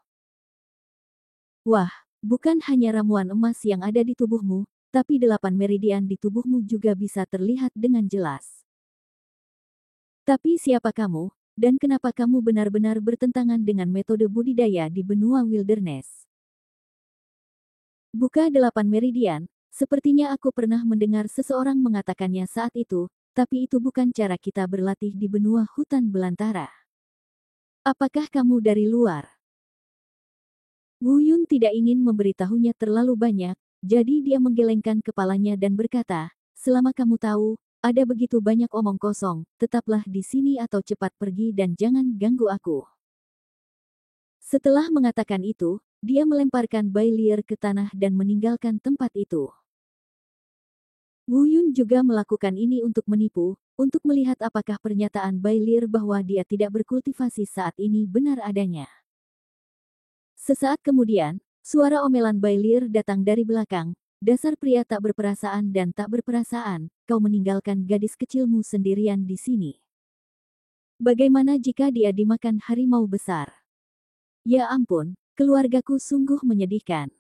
S2: Wah, bukan hanya ramuan emas yang ada di tubuhmu, tapi 8 meridian di tubuhmu juga bisa terlihat dengan jelas. Tapi siapa kamu, dan kenapa kamu benar-benar bertentangan dengan metode budidaya di benua wilderness? Buka 8 meridian, sepertinya aku pernah mendengar seseorang mengatakannya saat itu, tapi itu bukan cara kita berlatih di benua hutan belantara. Apakah kamu dari luar? Wu Yun tidak ingin memberitahunya terlalu banyak, jadi dia menggelengkan kepalanya dan berkata, selama kamu tahu, ada begitu banyak omong kosong, tetaplah di sini atau cepat pergi dan jangan ganggu aku. Setelah mengatakan itu, dia melemparkan Bai Lier ke tanah dan meninggalkan tempat itu. Wu Yun juga melakukan ini untuk menipu, untuk melihat apakah pernyataan Bai Lier bahwa dia tidak berkultivasi saat ini benar adanya. Sesaat kemudian, suara omelan Bai Lier datang dari belakang. Dasar pria tak berperasaan dan tak berperasaan, kau meninggalkan gadis kecilmu sendirian di sini. Bagaimana jika dia dimakan harimau besar? Ya ampun, keluargaku sungguh menyedihkan.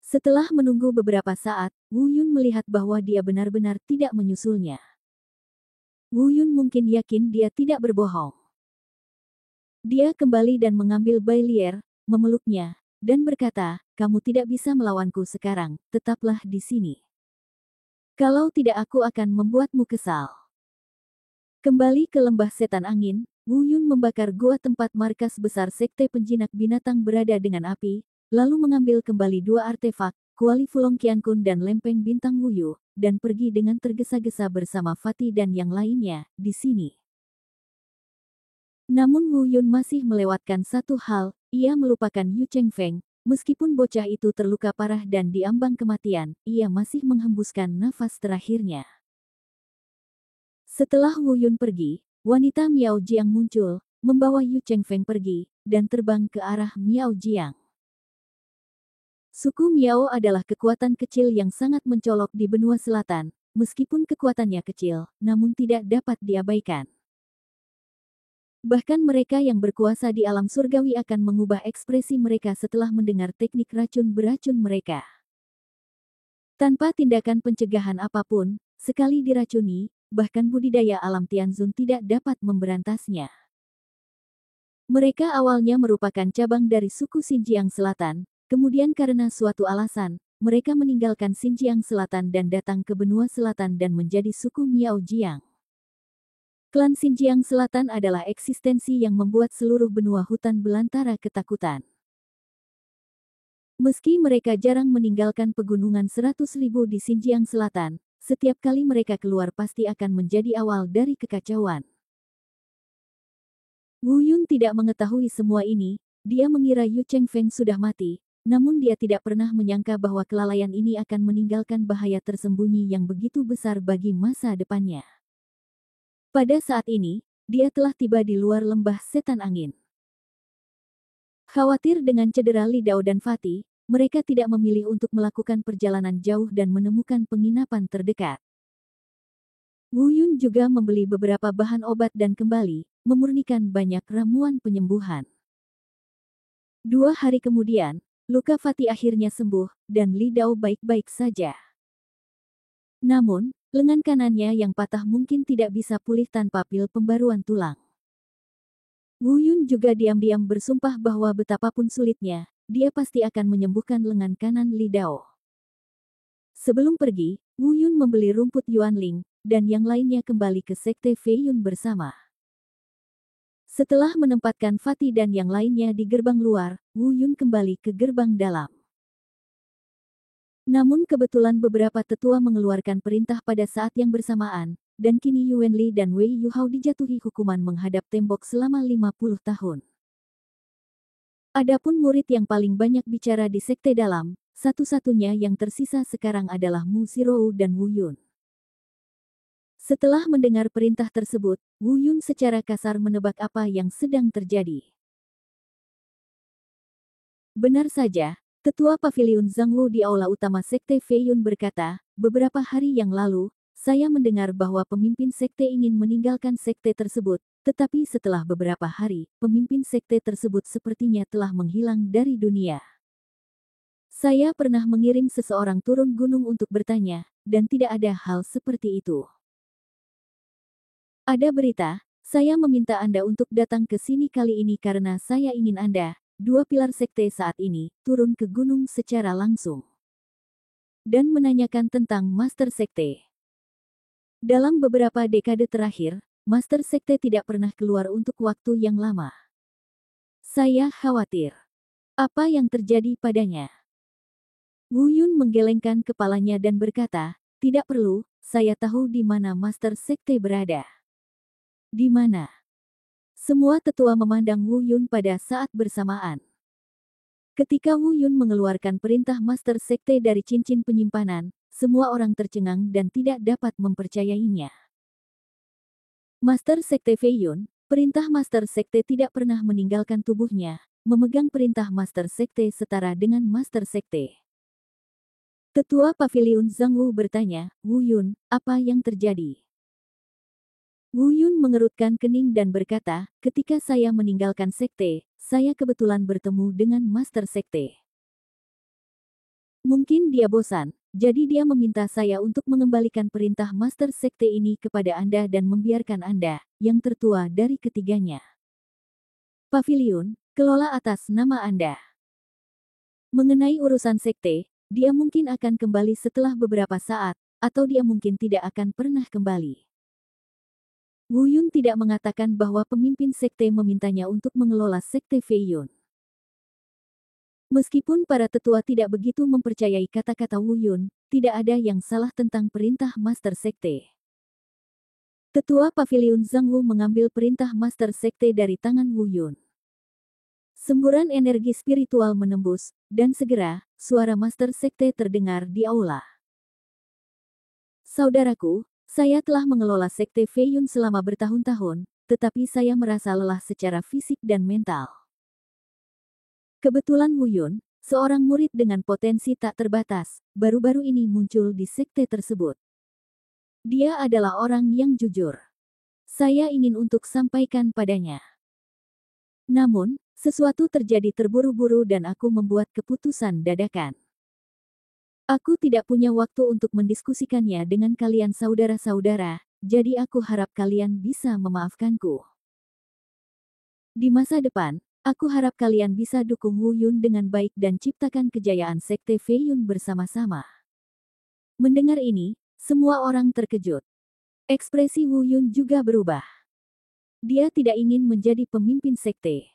S2: Setelah menunggu beberapa saat, Wu Yun melihat bahwa dia benar-benar tidak menyusulnya. Wu Yun mungkin yakin dia tidak berbohong. Dia kembali dan mengambil Bailier, memeluknya, dan berkata, kamu tidak bisa melawanku sekarang, tetaplah di sini. Kalau tidak aku akan membuatmu kesal. Kembali ke lembah setan angin, Wu Yun membakar gua tempat markas besar sekte penjinak binatang berada dengan api, lalu mengambil kembali 2 artefak, kuali Fulong Qiankun dan lempeng bintang Wu Yu, dan pergi dengan tergesa-gesa bersama Fatih dan yang lainnya, di sini. Namun Wu Yun masih melewatkan satu hal, ia melupakan Yu Chengfeng, meskipun bocah itu terluka parah dan diambang kematian, ia masih menghembuskan nafas terakhirnya. Setelah Wu Yun pergi, wanita Miao Jiang muncul, membawa Yu Chengfeng pergi, dan terbang ke arah Miao Jiang. Suku Miao adalah kekuatan kecil yang sangat mencolok di benua selatan, meskipun kekuatannya kecil, namun tidak dapat diabaikan. Bahkan mereka yang berkuasa di alam surgawi akan mengubah ekspresi mereka setelah mendengar teknik racun beracun mereka. Tanpa tindakan pencegahan apapun, sekali diracuni, bahkan budidaya alam Tianzun tidak dapat memberantasnya. Mereka awalnya merupakan cabang dari suku Xinjiang Selatan, kemudian karena suatu alasan, mereka meninggalkan Xinjiang Selatan dan datang ke benua selatan dan menjadi suku Miao Jiang. Klan Xinjiang Selatan adalah eksistensi yang membuat seluruh benua hutan belantara ketakutan. Meski mereka jarang meninggalkan pegunungan 100.000 di Xinjiang Selatan, setiap kali mereka keluar pasti akan menjadi awal dari kekacauan. Wu Yun tidak mengetahui semua ini, dia mengira Yu Chengfeng sudah mati, namun dia tidak pernah menyangka bahwa kelalaian ini akan meninggalkan bahaya tersembunyi yang begitu besar bagi masa depannya. Pada saat ini, dia telah tiba di luar lembah setan angin. Khawatir dengan cedera Li Dao dan Fatih, mereka tidak memilih untuk melakukan perjalanan jauh dan menemukan penginapan terdekat. Wu Yun juga membeli beberapa bahan obat dan kembali, memurnikan banyak ramuan penyembuhan. 2 hari kemudian, luka Fatih akhirnya sembuh, dan Li Dao baik-baik saja. Namun, lengan kanannya yang patah mungkin tidak bisa pulih tanpa pil pembaruan tulang. Wu Yun juga diam-diam bersumpah bahwa betapapun sulitnya, dia pasti akan menyembuhkan lengan kanan Li Dao. Sebelum pergi, Wu Yun membeli rumput Yuanling, dan yang lainnya kembali ke Sekte Fei Yun bersama. Setelah menempatkan Fatih dan yang lainnya di gerbang luar, Wu Yun kembali ke gerbang dalam. Namun kebetulan beberapa tetua mengeluarkan perintah pada saat yang bersamaan, dan kini Yuan Li dan Wei Yuhao dijatuhi hukuman menghadap tembok selama 50 tahun. Adapun murid yang paling banyak bicara di sekte dalam, satu-satunya yang tersisa sekarang adalah Mu Zirou dan Wu Yun. Setelah mendengar perintah tersebut, Wu Yun secara kasar menebak apa yang sedang terjadi. Benar saja, Ketua Paviliun Zhang Wu di aula utama Sekte Fei Yun berkata, beberapa hari yang lalu, saya mendengar bahwa pemimpin sekte ingin meninggalkan sekte tersebut, tetapi setelah beberapa hari, pemimpin sekte tersebut sepertinya telah menghilang dari dunia. Saya pernah mengirim seseorang turun gunung untuk bertanya, dan tidak ada hal seperti itu. Ada berita, saya meminta Anda untuk datang ke sini kali ini karena saya ingin Anda, 2 pilar sekte saat ini, turun ke gunung secara langsung. Dan menanyakan tentang Master Sekte. Dalam beberapa dekade terakhir, Master Sekte tidak pernah keluar untuk waktu yang lama. Saya khawatir. Apa yang terjadi padanya? Wu Yun menggelengkan kepalanya dan berkata, tidak perlu, saya tahu di mana Master Sekte berada. Di mana? Semua tetua memandang Wu Yun pada saat bersamaan. Ketika Wu Yun mengeluarkan perintah Master Sekte dari cincin penyimpanan, semua orang tercengang dan tidak dapat mempercayainya. Master Sekte Fei Yun, perintah Master Sekte tidak pernah meninggalkan tubuhnya, memegang perintah Master Sekte setara dengan Master Sekte. Ketua Paviliun Zhang Wu bertanya, Wu Yun, apa yang terjadi? Wu Yun mengerutkan kening dan berkata, ketika saya meninggalkan sekte, saya kebetulan bertemu dengan Master Sekte. Mungkin dia bosan, jadi dia meminta saya untuk mengembalikan perintah Master Sekte ini kepada Anda dan membiarkan Anda, yang tertua dari ketiganya. Paviliun, kelola atas nama Anda. Mengenai urusan sekte, dia mungkin akan kembali setelah beberapa saat, atau dia mungkin tidak akan pernah kembali. Wu Yun tidak mengatakan bahwa pemimpin sekte memintanya untuk mengelola sekte Fei Yun. Meskipun para tetua tidak begitu mempercayai kata-kata Wu Yun, tidak ada yang salah tentang perintah Master Sekte. Tetua Paviliun Zhang Wu mengambil perintah Master Sekte dari tangan Wu Yun. Semburan energi spiritual menembus, dan segera, suara Master Sekte terdengar di aula. Saudaraku, saya telah mengelola Sekte Fei Yun selama bertahun-tahun, tetapi saya merasa lelah secara fisik dan mental. Kebetulan Wu Yun, seorang murid dengan potensi tak terbatas, baru-baru ini muncul di sekte tersebut. Dia adalah orang yang jujur. Saya ingin untuk sampaikan padanya. Namun, sesuatu terjadi terburu-buru dan aku membuat keputusan dadakan. Aku tidak punya waktu untuk mendiskusikannya dengan kalian saudara-saudara, jadi aku harap kalian bisa memaafkanku. Di masa depan, aku harap kalian bisa dukung Wu Yun dengan baik dan ciptakan kejayaan Sekte Fei Yun bersama-sama. Mendengar ini, semua orang terkejut. Ekspresi Wu Yun juga berubah. Dia tidak ingin menjadi pemimpin sekte.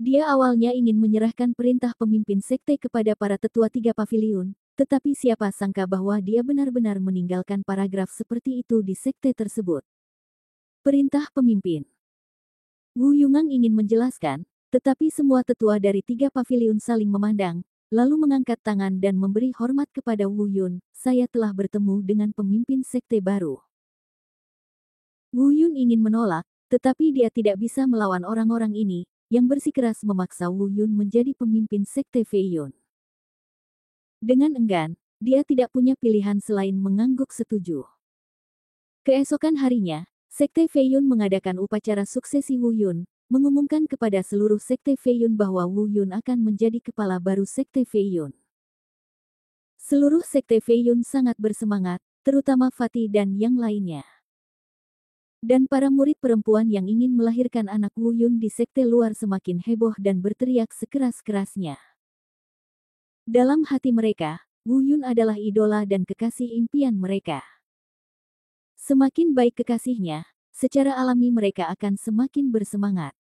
S2: Dia awalnya ingin menyerahkan perintah pemimpin sekte kepada para tetua tiga paviliun, tetapi siapa sangka bahwa dia benar-benar meninggalkan paragraf seperti itu di sekte tersebut. Perintah pemimpin. Wu Yungang ingin menjelaskan, tetapi semua tetua dari tiga paviliun saling memandang, lalu mengangkat tangan dan memberi hormat kepada Wu Yun. Saya telah bertemu dengan pemimpin sekte baru. Wu Yun ingin menolak, tetapi dia tidak bisa melawan orang-orang ini, yang bersikeras memaksa Wu Yun menjadi pemimpin sekte Fei Yun. Dengan enggan, dia tidak punya pilihan selain mengangguk setuju. Keesokan harinya, sekte Fei Yun mengadakan upacara suksesi Wu Yun, mengumumkan kepada seluruh sekte Fei Yun bahwa Wu Yun akan menjadi kepala baru sekte Fei Yun. Seluruh sekte Fei Yun sangat bersemangat, terutama Fatih dan yang lainnya. Dan para murid perempuan yang ingin melahirkan anak Wu Yun di sekte luar semakin heboh dan berteriak sekeras-kerasnya. Dalam hati mereka, Wu Yun adalah idola dan kekasih impian mereka. Semakin baik kekasihnya, secara alami mereka akan semakin bersemangat.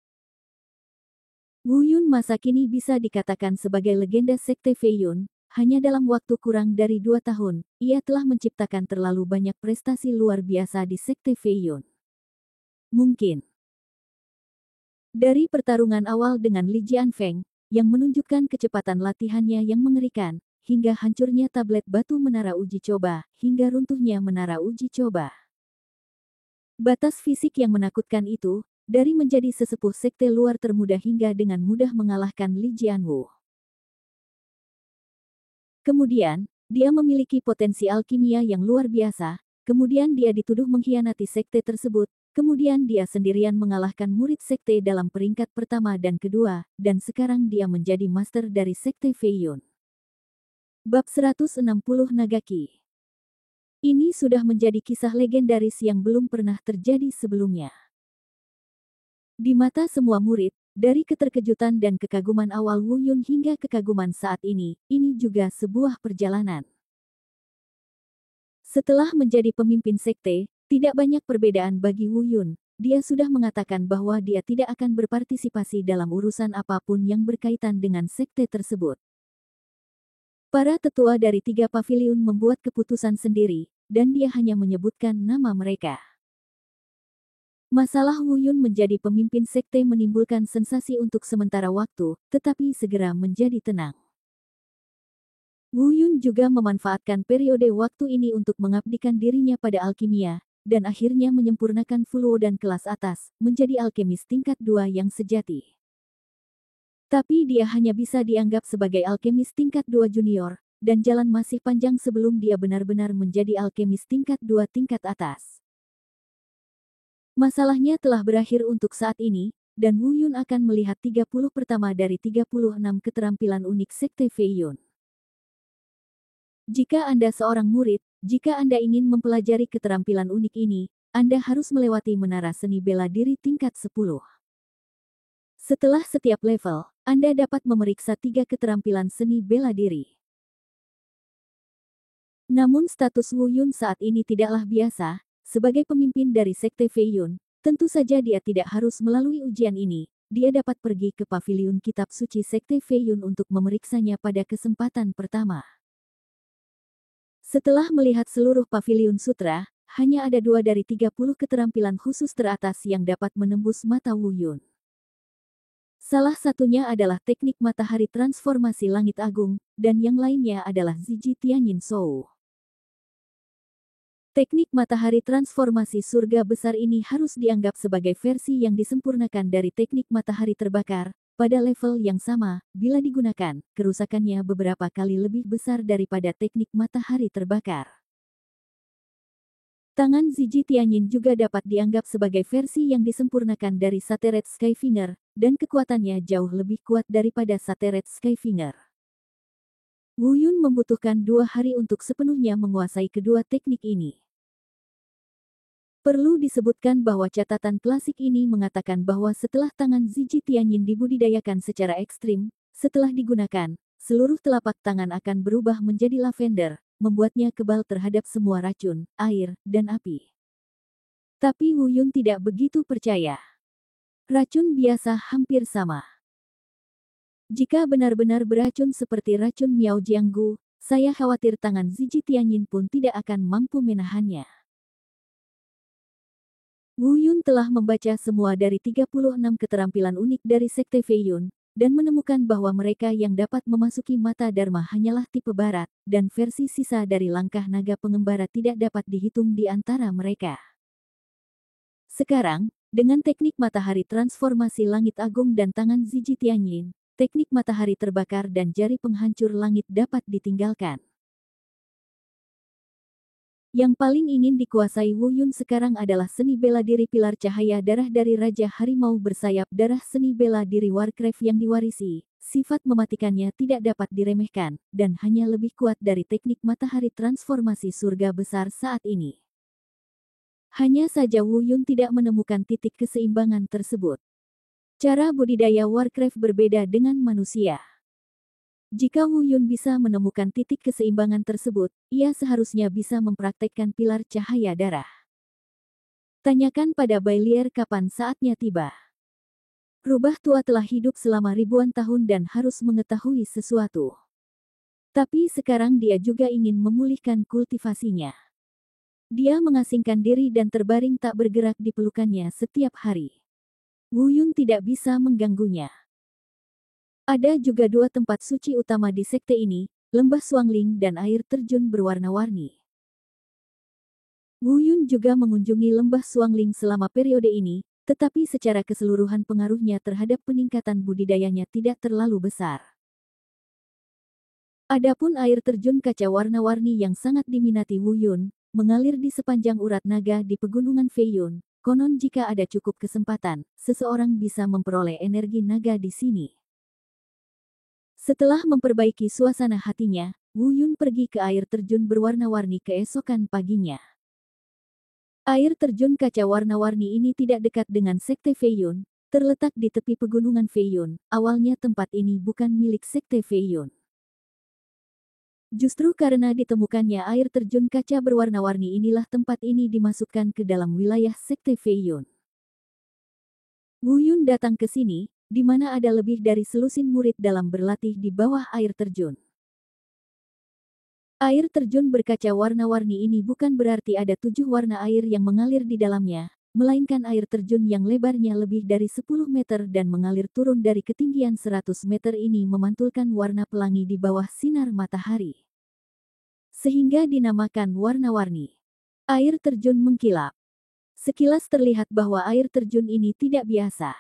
S2: Wu Yun masa kini bisa dikatakan sebagai legenda sekte Fei Yun. Hanya dalam waktu kurang dari 2 tahun, ia telah menciptakan terlalu banyak prestasi luar biasa di sekte Fei Yun. Mungkin dari pertarungan awal dengan Li Jianfeng, yang menunjukkan kecepatan latihannya yang mengerikan, hingga hancurnya tablet batu menara uji coba, hingga runtuhnya menara uji coba. Batas fisik yang menakutkan itu, dari menjadi sesepuh sekte luar termuda hingga dengan mudah mengalahkan Li Jianwu. Kemudian, dia memiliki potensi alkimia yang luar biasa, kemudian dia dituduh mengkhianati sekte tersebut, kemudian dia sendirian mengalahkan murid sekte dalam peringkat pertama dan kedua, dan sekarang dia menjadi master dari sekte Fei Yun. Bab 160 Nagaki. Ini sudah menjadi kisah legendaris yang belum pernah terjadi sebelumnya. Di mata semua murid, dari keterkejutan dan kekaguman awal Wu Yun hingga kekaguman saat ini juga sebuah perjalanan. Setelah menjadi pemimpin sekte, tidak banyak perbedaan bagi Wu Yun. Dia sudah mengatakan bahwa dia tidak akan berpartisipasi dalam urusan apapun yang berkaitan dengan sekte tersebut. Para tetua dari 3 paviliun membuat keputusan sendiri, dan dia hanya menyebutkan nama mereka. Masalah Wu Yun menjadi pemimpin sekte menimbulkan sensasi untuk sementara waktu, tetapi segera menjadi tenang. Wu Yun juga memanfaatkan periode waktu ini untuk mengabdikan dirinya pada alkimia, dan akhirnya menyempurnakan Fuluo dan kelas atas, menjadi alkemis tingkat 2 yang sejati. Tapi dia hanya bisa dianggap sebagai alkemis tingkat 2 junior, dan jalan masih panjang sebelum dia benar-benar menjadi alkemis tingkat 2 tingkat atas. Masalahnya telah berakhir untuk saat ini, dan Wu Yun akan melihat 30 pertama dari 36 keterampilan unik sekte Fei Yun. Jika Anda seorang murid, jika Anda ingin mempelajari keterampilan unik ini, Anda harus melewati menara seni bela diri tingkat 10. Setelah setiap level, Anda dapat memeriksa 3 keterampilan seni bela diri. Namun status Wu Yun saat ini tidaklah biasa. Sebagai pemimpin dari Sekte Fei Yun, tentu saja dia tidak harus melalui ujian ini. Dia dapat pergi ke paviliun kitab suci Sekte Fei Yun untuk memeriksanya pada kesempatan pertama. Setelah melihat seluruh paviliun sutra, hanya ada 2 dari 30 keterampilan khusus teratas yang dapat menembus mata Wu Yun. Salah satunya adalah teknik matahari transformasi langit agung, dan yang lainnya adalah Ziji Tianyin Shou. Teknik matahari transformasi surga besar ini harus dianggap sebagai versi yang disempurnakan dari teknik matahari terbakar. Pada level yang sama, bila digunakan, kerusakannya beberapa kali lebih besar daripada teknik matahari terbakar. Tangan Ziji Tianyin juga dapat dianggap sebagai versi yang disempurnakan dari Sateret Skyfinger, dan kekuatannya jauh lebih kuat daripada Sateret Skyfinger. Wu Yun membutuhkan 2 hari untuk sepenuhnya menguasai kedua teknik ini. Perlu disebutkan bahwa catatan klasik ini mengatakan bahwa setelah tangan Ziji Tianyin dibudidayakan secara ekstrim, setelah digunakan, seluruh telapak tangan akan berubah menjadi lavender, membuatnya kebal terhadap semua racun, air, dan api. Tapi Wu Yun tidak begitu percaya. Racun biasa hampir sama. Jika benar-benar beracun seperti racun Miao Jianggu, saya khawatir tangan Ziji Tianyin pun tidak akan mampu menahannya. Wu Yun telah membaca semua dari 36 keterampilan unik dari Sekte Fei Yun, dan menemukan bahwa mereka yang dapat memasuki mata Dharma hanyalah tipe barat, dan versi sisa dari langkah naga pengembara tidak dapat dihitung di antara mereka. Sekarang, dengan teknik matahari transformasi langit agung dan tangan Ziji Tianyin, teknik matahari terbakar dan jari penghancur langit dapat ditinggalkan. Yang paling ingin dikuasai Wu Yun sekarang adalah seni bela diri pilar cahaya darah dari Raja Harimau bersayap darah. Seni bela diri Warcraft yang diwarisi, sifat mematikannya tidak dapat diremehkan, dan hanya lebih kuat dari teknik matahari transformasi surga besar saat ini. Hanya saja Wu Yun tidak menemukan titik keseimbangan tersebut. Cara budidaya Warcraft berbeda dengan manusia. Jika Wu Yun bisa menemukan titik keseimbangan tersebut, ia seharusnya bisa mempraktekkan pilar cahaya darah. Tanyakan pada Bailier kapan saatnya tiba. Rubah tua telah hidup selama ribuan tahun dan harus mengetahui sesuatu. Tapi sekarang dia juga ingin memulihkan kultivasinya. Dia mengasingkan diri dan terbaring tak bergerak di pelukannya setiap hari. Wu Yun tidak bisa mengganggunya. Ada juga 2 tempat suci utama di sekte ini, Lembah Suangling dan air terjun berwarna-warni. Wu Yun juga mengunjungi Lembah Suangling selama periode ini, tetapi secara keseluruhan pengaruhnya terhadap peningkatan budidayanya tidak terlalu besar. Adapun air terjun kaca warna-warni yang sangat diminati Wu Yun, mengalir di sepanjang urat naga di pegunungan Fei Yun. Konon jika ada cukup kesempatan, seseorang bisa memperoleh energi naga di sini. Setelah memperbaiki suasana hatinya, Wu Yun pergi ke air terjun berwarna-warni keesokan paginya. Air terjun kaca warna-warni ini tidak dekat dengan Sekte Fei Yun, terletak di tepi pegunungan Fei Yun. Awalnya tempat ini bukan milik Sekte Fei Yun. Justru karena ditemukannya air terjun kaca berwarna-warni inilah tempat ini dimasukkan ke dalam wilayah Sekte Fei Yun. Wu Yun datang ke sini, di mana ada lebih dari selusin murid dalam berlatih di bawah air terjun. Air terjun berkaca warna-warni ini bukan berarti ada 7 warna air yang mengalir di dalamnya, melainkan air terjun yang lebarnya lebih dari 10 meter dan mengalir turun dari ketinggian 100 meter ini memantulkan warna pelangi di bawah sinar matahari. Sehingga dinamakan warna-warni. Air terjun mengkilap. Sekilas terlihat bahwa air terjun ini tidak biasa.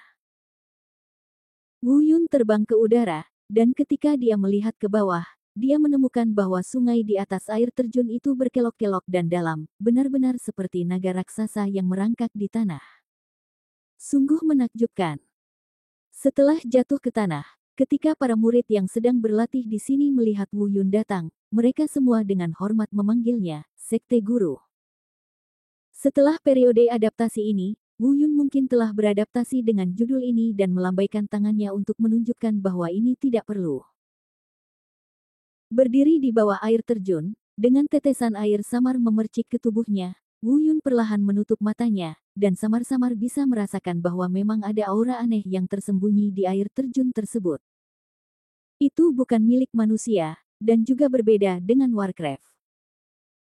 S2: Wu Yun terbang ke udara, dan ketika dia melihat ke bawah, dia menemukan bahwa sungai di atas air terjun itu berkelok-kelok dan dalam, benar-benar seperti naga raksasa yang merangkak di tanah. Sungguh menakjubkan. Setelah jatuh ke tanah, Ketika para murid yang sedang berlatih di sini melihat Wu Yun datang, mereka semua dengan hormat memanggilnya Sekte Guru. Setelah periode adaptasi ini, Wu Yun mungkin telah beradaptasi dengan judul ini dan melambaikan tangannya untuk menunjukkan bahwa ini tidak perlu. Berdiri di bawah air terjun, dengan tetesan air samar memercik ke tubuhnya, Wu Yun perlahan menutup matanya, dan samar-samar bisa merasakan bahwa memang ada aura aneh yang tersembunyi di air terjun tersebut. Itu bukan milik manusia, dan juga berbeda dengan Warcraft.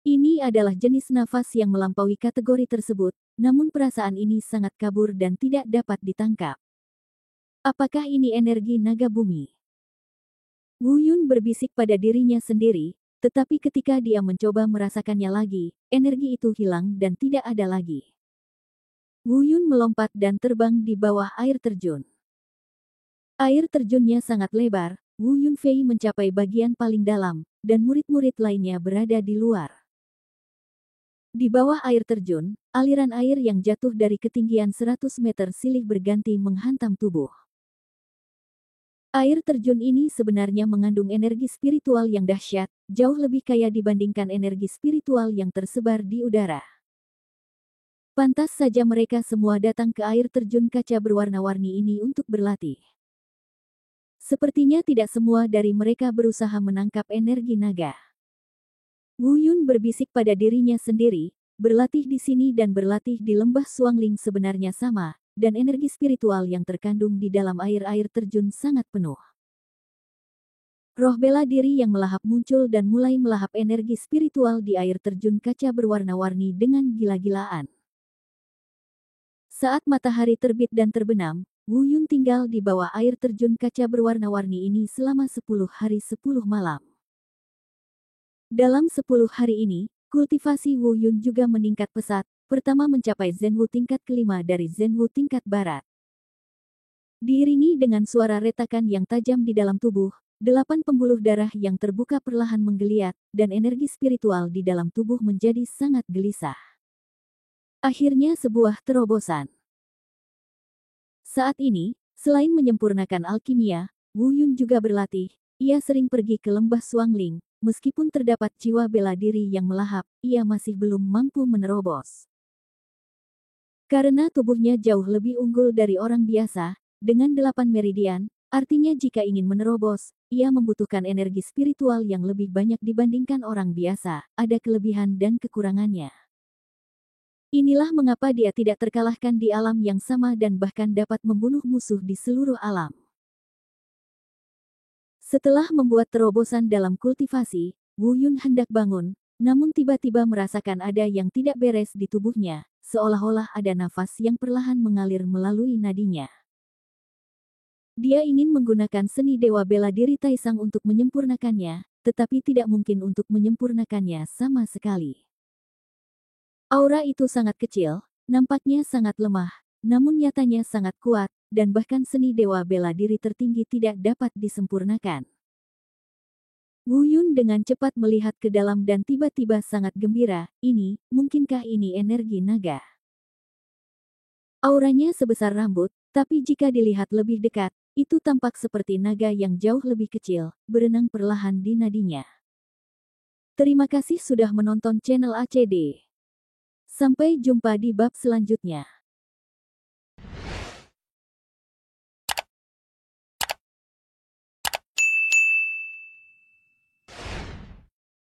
S2: Ini adalah jenis nafas yang melampaui kategori tersebut, namun perasaan ini sangat kabur dan tidak dapat ditangkap. Apakah ini energi naga bumi? Wu Yun berbisik pada dirinya sendiri, tetapi ketika dia mencoba merasakannya lagi, energi itu hilang dan tidak ada lagi. Wu Yun melompat dan terbang di bawah air terjun. Air terjunnya sangat lebar, Wu Yunfei mencapai bagian paling dalam, dan murid-murid lainnya berada di luar. Di bawah air terjun, aliran air yang jatuh dari ketinggian 100 meter silih berganti menghantam tubuh. Air terjun ini sebenarnya mengandung energi spiritual yang dahsyat, jauh lebih kaya dibandingkan energi spiritual yang tersebar di udara. Pantas saja mereka semua datang ke air terjun kaca berwarna-warni ini untuk berlatih. Sepertinya tidak semua dari mereka berusaha menangkap energi naga. Wu Yun berbisik pada dirinya sendiri, berlatih di sini dan berlatih di lembah Suangling sebenarnya sama, dan energi spiritual yang terkandung di dalam air-air terjun sangat penuh. Roh bela diri yang melahap muncul dan mulai melahap energi spiritual di air terjun kaca berwarna-warni dengan gila-gilaan. Saat matahari terbit dan terbenam, Wu Yun tinggal di bawah air terjun kaca berwarna-warni ini selama 10 hari 10 malam. Dalam 10 hari ini, kultivasi Wu Yun juga meningkat pesat, pertama mencapai Zenwu tingkat kelima dari Zenwu tingkat barat. Diiringi dengan suara retakan yang tajam di dalam tubuh, 8 pembuluh darah yang terbuka perlahan menggeliat, dan energi spiritual di dalam tubuh menjadi sangat gelisah. Akhirnya sebuah terobosan. Saat ini, selain menyempurnakan alkimia, Wu Yun juga berlatih. Ia sering pergi ke lembah Suangling, meskipun terdapat jiwa bela diri yang melahap, ia masih belum mampu menerobos. Karena tubuhnya jauh lebih unggul dari orang biasa, dengan 8 meridian, artinya jika ingin menerobos, ia membutuhkan energi spiritual yang lebih banyak dibandingkan orang biasa, ada kelebihan dan kekurangannya. Inilah mengapa dia tidak terkalahkan di alam yang sama dan bahkan dapat membunuh musuh di seluruh alam. Setelah membuat terobosan dalam kultivasi, Wu Yun hendak bangun, namun tiba-tiba merasakan ada yang tidak beres di tubuhnya, seolah-olah ada nafas yang perlahan mengalir melalui nadinya. Dia ingin menggunakan seni dewa bela diri Taisang untuk menyempurnakannya, tetapi tidak mungkin untuk menyempurnakannya sama sekali. Aura itu sangat kecil, nampaknya sangat lemah, namun nyatanya sangat kuat, dan bahkan seni dewa bela diri tertinggi tidak dapat disempurnakan. Wu Yun dengan cepat melihat ke dalam dan tiba-tiba sangat gembira, mungkinkah ini energi naga? Auranya sebesar rambut, tapi jika dilihat lebih dekat, itu tampak seperti naga yang jauh lebih kecil, berenang perlahan di nadinya. Terima kasih sudah menonton channel ACD. Sampai jumpa di bab selanjutnya.